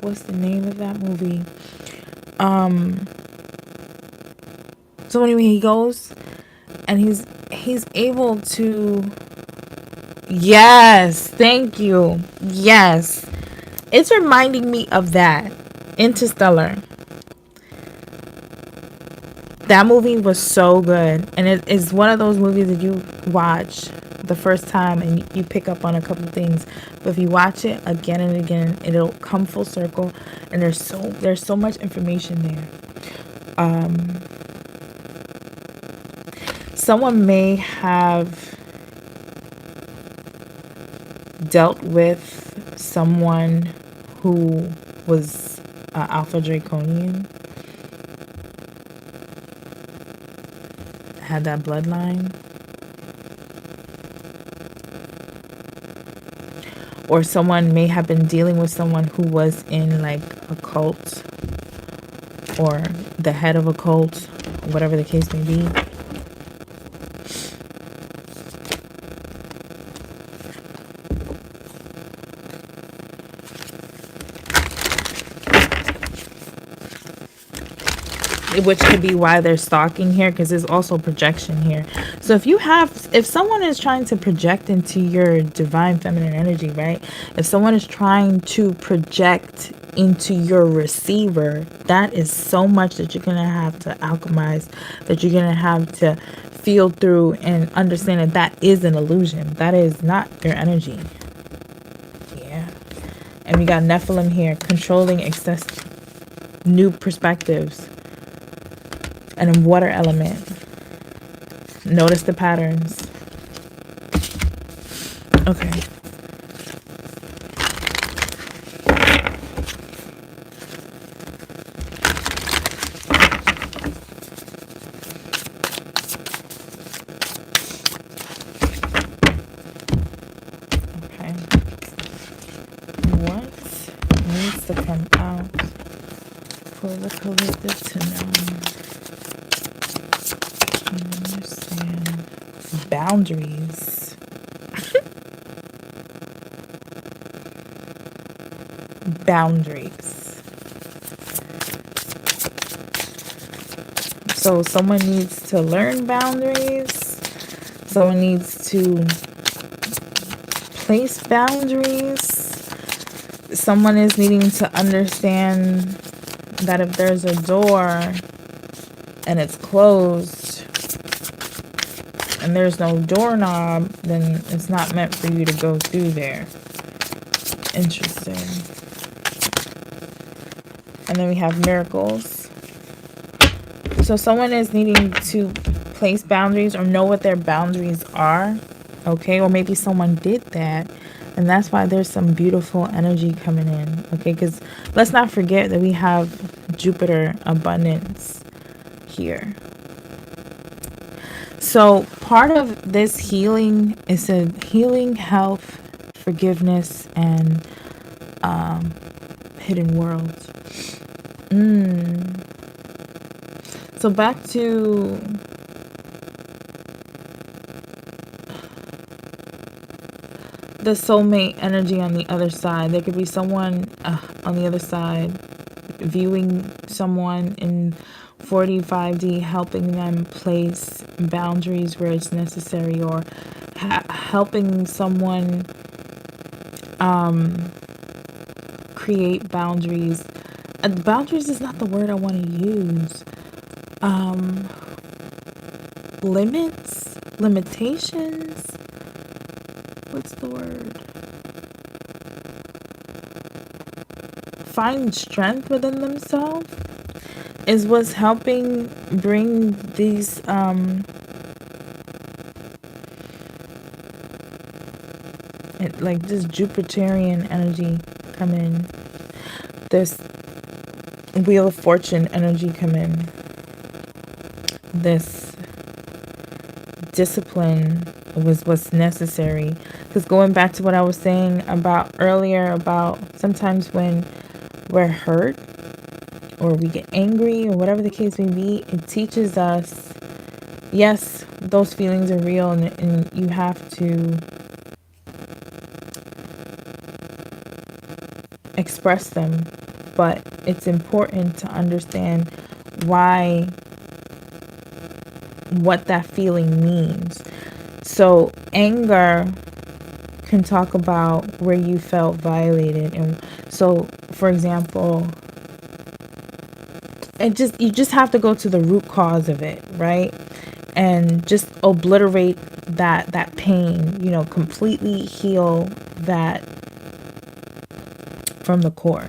what's the name of that movie? So anyway, he goes and he's able to, yes, thank you, yes, it's reminding me of that, Interstellar. That movie was so good, and it is one of those movies that you watch the first time and you pick up on a couple things, but if you watch it again and again, it'll come full circle, and there's so much information there. Someone may have dealt with someone who was Alpha Draconian, had that bloodline, or someone may have been dealing with someone who was in like a cult or the head of a cult, whatever the case may be. Which could be why they're stalking here, because there's also projection here. So if someone is trying to project into your divine feminine energy, right? If someone is trying to project into your receiver, that is so much that you're going to have to alchemize, that you're going to have to feel through and understand that that is an illusion. That is not your energy. Yeah. And we got Nephilim here, controlling excess, new perspectives. And a water element. Notice the patterns. Okay. Okay. What needs to come out for the collective to know? Boundaries. Boundaries. So someone needs to learn boundaries. Someone needs to place boundaries. Someone is needing to understand that if there's a door and it's closed, and there's no doorknob, then it's not meant for you to go through there. Interesting. And then we have miracles. So someone is needing to place boundaries or know what their boundaries are. Okay, or maybe someone did that, and that's why there's some beautiful energy coming in. Okay, because let's not forget that we have Jupiter abundance here. So part of this healing is a healing, health, forgiveness, and hidden worlds. So back to the soulmate energy on the other side. There could be someone on the other side viewing someone in 45D, helping them place boundaries where it's necessary, or helping someone create boundaries. Boundaries is not the word I want to use. Limitations. What's the word? Find strength within themselves is what's helping bring these like this Jupiterian energy come in, this Wheel of Fortune energy come in, this discipline was what's necessary. Because going back to what I was saying about earlier, about sometimes when we're hurt or we get angry or whatever the case may be, it teaches us, yes, those feelings are real, and you have to express them, but it's important to understand what that feeling means. So anger can talk about where you felt violated, and so, for example, you just have to go to the root cause of it, right? and just obliterate that pain, you know, completely heal that from the core.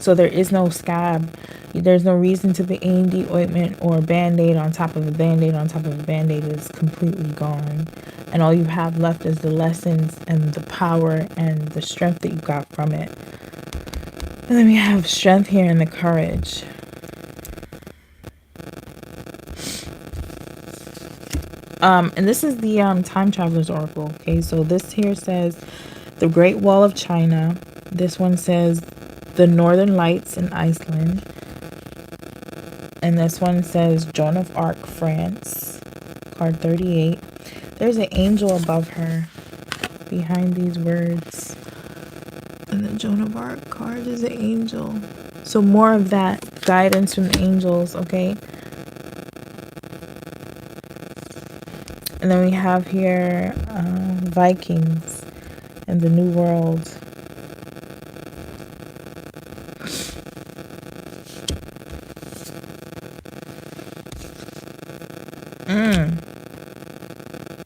So there is no scab. There's no reason to the A&D ointment or band-aid on top of a band-aid on top of a band-aid is completely gone. And all you have left is the lessons and the power and the strength that you got from it. And then we have strength here and the courage. And this is the Time Traveler's Oracle. Okay, so this here says the Great Wall of China. This one says the Northern Lights in Iceland. And this one says Joan of Arc, France. Card 38. There's an angel above her behind these words. And the Joan of Arc card is an angel. So more of that guidance from the angels, okay? And then we have here Vikings and the New World.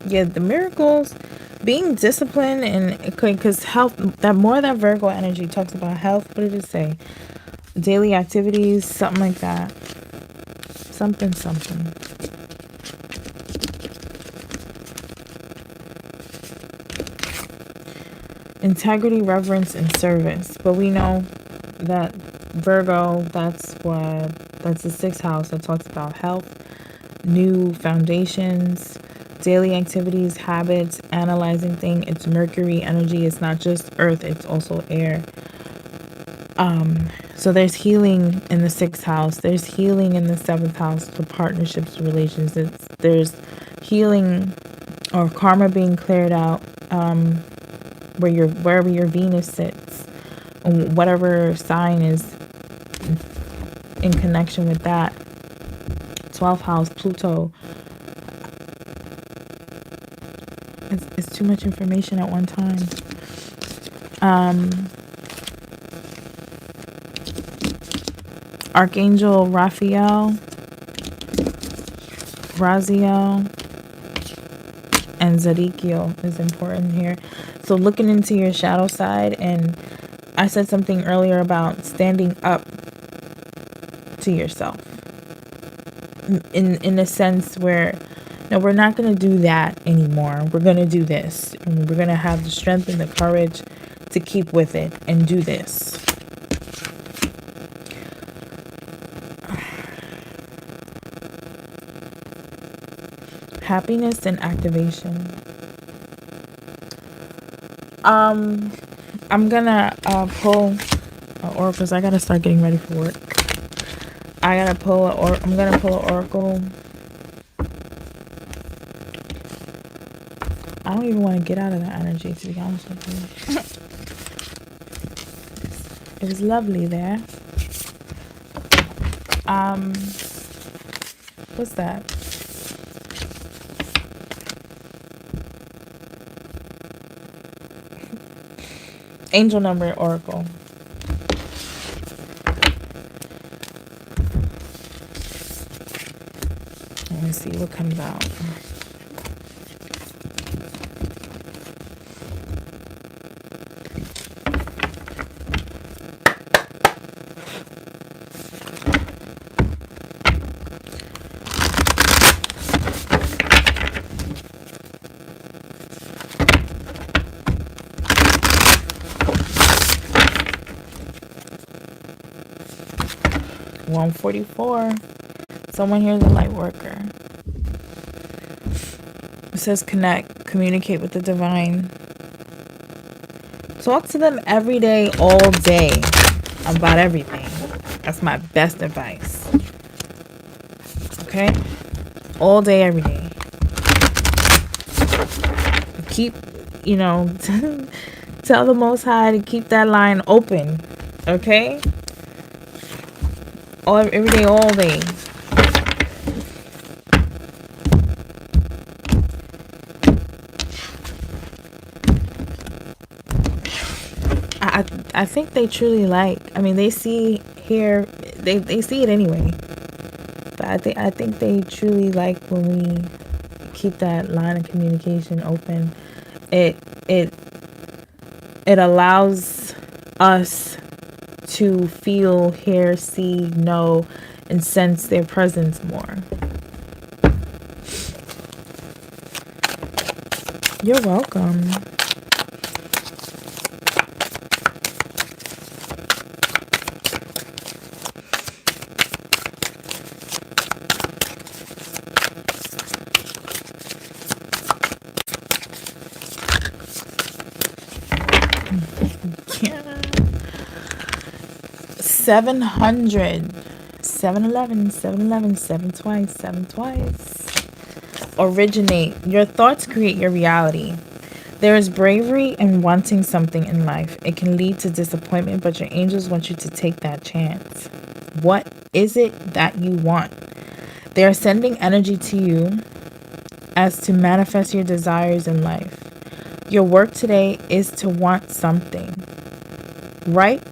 Yeah, the miracles, being disciplined, and because health, that more that Virgo energy talks about health. What did it say? Daily activities, something like that. Something. Integrity, reverence, and service. But we know that Virgo, that's the sixth house that talks about health, new foundations, daily activities, habits, analyzing things. It's Mercury energy. It's not just earth, it's also air. So there's healing in the sixth house. There's healing in the seventh house for partnerships, relations. There's healing or karma being cleared out, wherever your Venus sits, whatever sign is in connection with that. 12th house, Pluto. It's too much information at one time. Archangel Raphael, Raziel, and Zadkiel is important here. So looking into your shadow side, and I said something earlier about standing up to yourself. In a sense where, no, we're not going to do that anymore. We're going to do this. And we're going to have the strength and the courage to keep with it and do this. Happiness and activation. I'm gonna pull an oracle because I gotta start getting ready for work. I'm gonna pull an oracle. I don't even want to get out of that energy, to be honest with you. It was lovely there. What's that? Angel number oracle. Let me see what comes out. $144. Someone here is a light worker. It says communicate with the divine. Talk to them every day, all day, about everything. That's my best advice. Okay? All day, every day. Keep, tell the Most High to keep that line open. Okay? Every day, all day. I think they truly they see here, they see it anyway. But I think they truly like when we keep that line of communication open. It it it allows us to feel, hear, see, know, and sense their presence more. You're welcome. Yeah. 700. 711, 711, 7 twice, 7 twice. Originate. Your thoughts create your reality. There is bravery in wanting something in life. It can lead to disappointment, but your angels want you to take that chance. What is it that you want? They are sending energy to you as to manifest your desires in life. Your work today is to want something. Write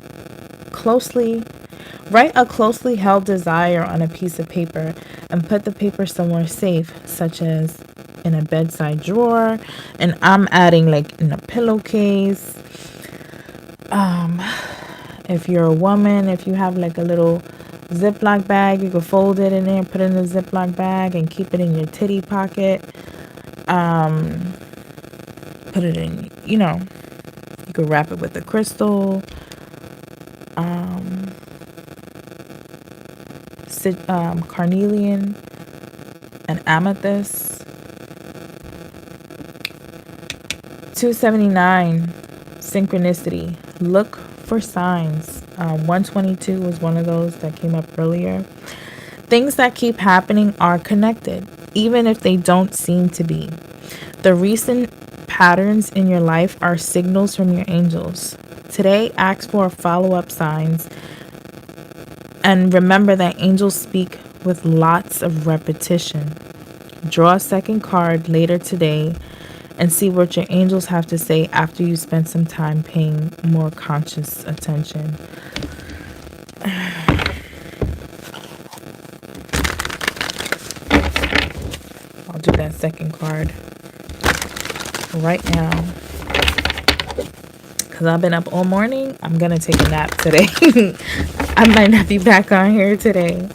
a closely held desire on a piece of paper and put the paper somewhere safe, such as in a bedside drawer, and I'm adding like in a pillowcase. If you're a woman, if you have like a little Ziploc bag, you can fold it in there, put it in a Ziploc bag and keep it in your titty pocket. Put it in, you could wrap it with a crystal. Carnelian and amethyst. 279, synchronicity. Look for signs. 122 was one of those that came up earlier. Things that keep happening are connected, even if they don't seem to be. The recent patterns in your life are signals from your angels. Today, ask for follow-up signs. And remember that angels speak with lots of repetition. Draw a second card later today and see what your angels have to say after you spend some time paying more conscious attention. I'll do that second card right now. Because I've been up all morning. I'm going to take a nap today. I might not be back on here today.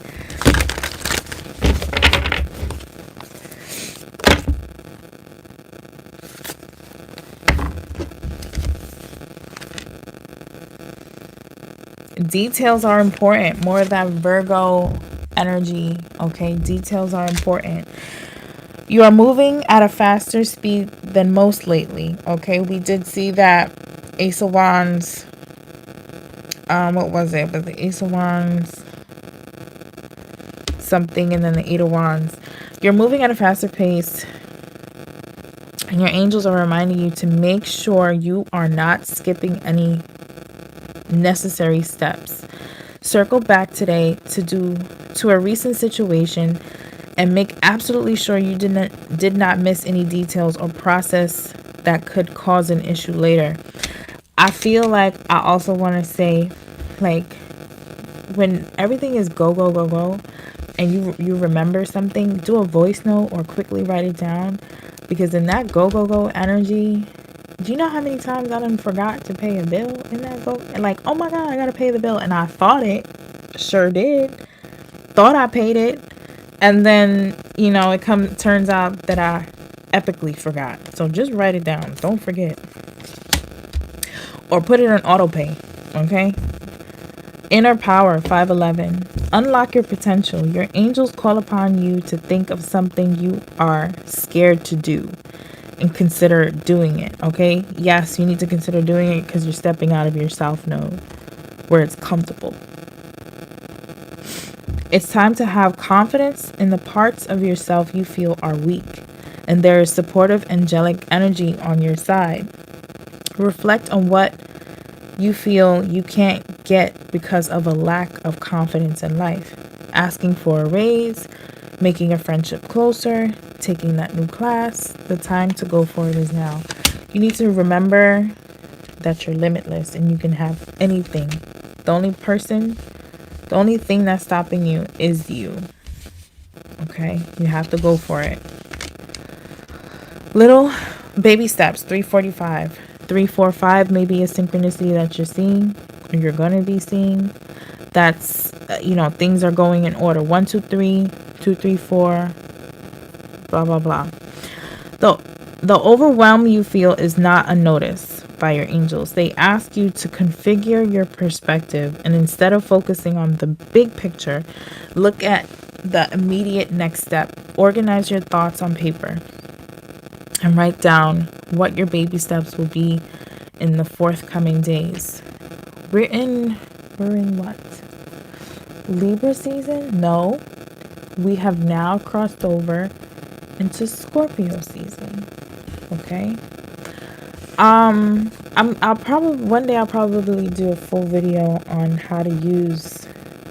Details are important. More of that Virgo energy, okay? Details are important. You are moving at a faster speed than most lately, okay? We did see that Ace of Wands. What was it? Was the Ace of Wands something and then the Eight of Wands? You're moving at a faster pace. And your angels are reminding you to make sure you are not skipping any necessary steps. Circle back today to a recent situation and make absolutely sure you did not miss any details or process that could cause an issue later. I feel like I also want to say, like, when everything is go, go, go, go, and you remember something, do a voice note or quickly write it down. Because in that go, go, go energy, do you know how many times I done forgot to pay a bill in that go? And like, oh my God, I got to pay the bill. And I thought it, sure did. Thought I paid it. And then, it turns out that I epically forgot. So just write it down. Don't forget. Or put it on auto pay. Okay? Inner power, 511. Unlock your potential. Your angels call upon you to think of something you are scared to do and consider doing it, okay? Yes, you need to consider doing it because you're stepping out of your south node where it's comfortable. It's time to have confidence in the parts of yourself you feel are weak, and there is supportive angelic energy on your side. Reflect on what you feel you can't get because of a lack of confidence in life. Asking for a raise, making a friendship closer, taking that new class. The time to go for it is now. You need to remember that you're limitless and you can have anything. The only thing that's stopping you is you. Okay, you have to go for it. Little baby steps. 345. 345 may be a synchronicity that you're seeing, or you're going to be seeing. That's, things are going in order. 1, 2, 3, 2, 3, 4, blah, blah, blah. The overwhelm you feel is not a notice by your angels. They ask you to configure your perspective, and instead of focusing on the big picture, look at the immediate next step. Organize your thoughts on paper and write down what your baby steps will be in the forthcoming days. We're in what? Libra season? No. We have now crossed over into Scorpio season. Okay. I'll probably do a full video on how to use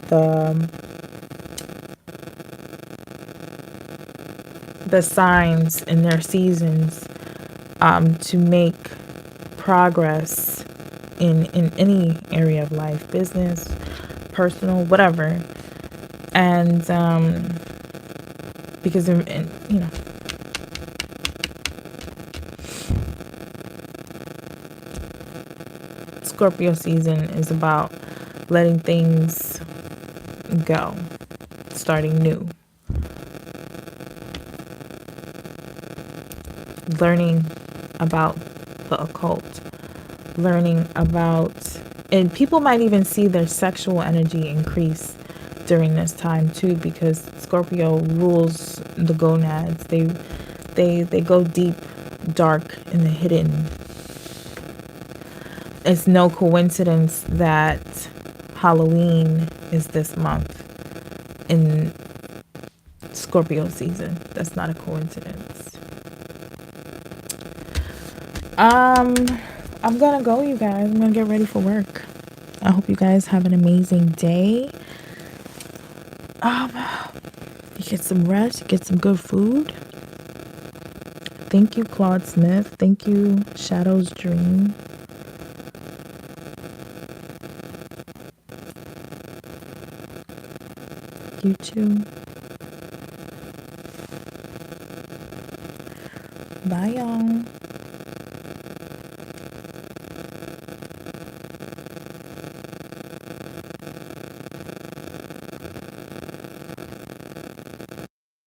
the signs in their seasons to make progress in any area of life, business, personal, whatever. And because Scorpio season is about letting things go, starting new, learning about the occult, learning about, and people might even see their sexual energy increase during this time too, because Scorpio rules the gonads. They go deep, dark, in the hidden. It's no coincidence that Halloween is this month in Scorpio season. That's not a coincidence. I'm gonna go, you guys. I'm gonna get ready for work. I hope you guys have an amazing day. You get some rest, get some good food. Thank you, Claude Smith. Thank you, Shadow's Dream. You too. Bye, y'all.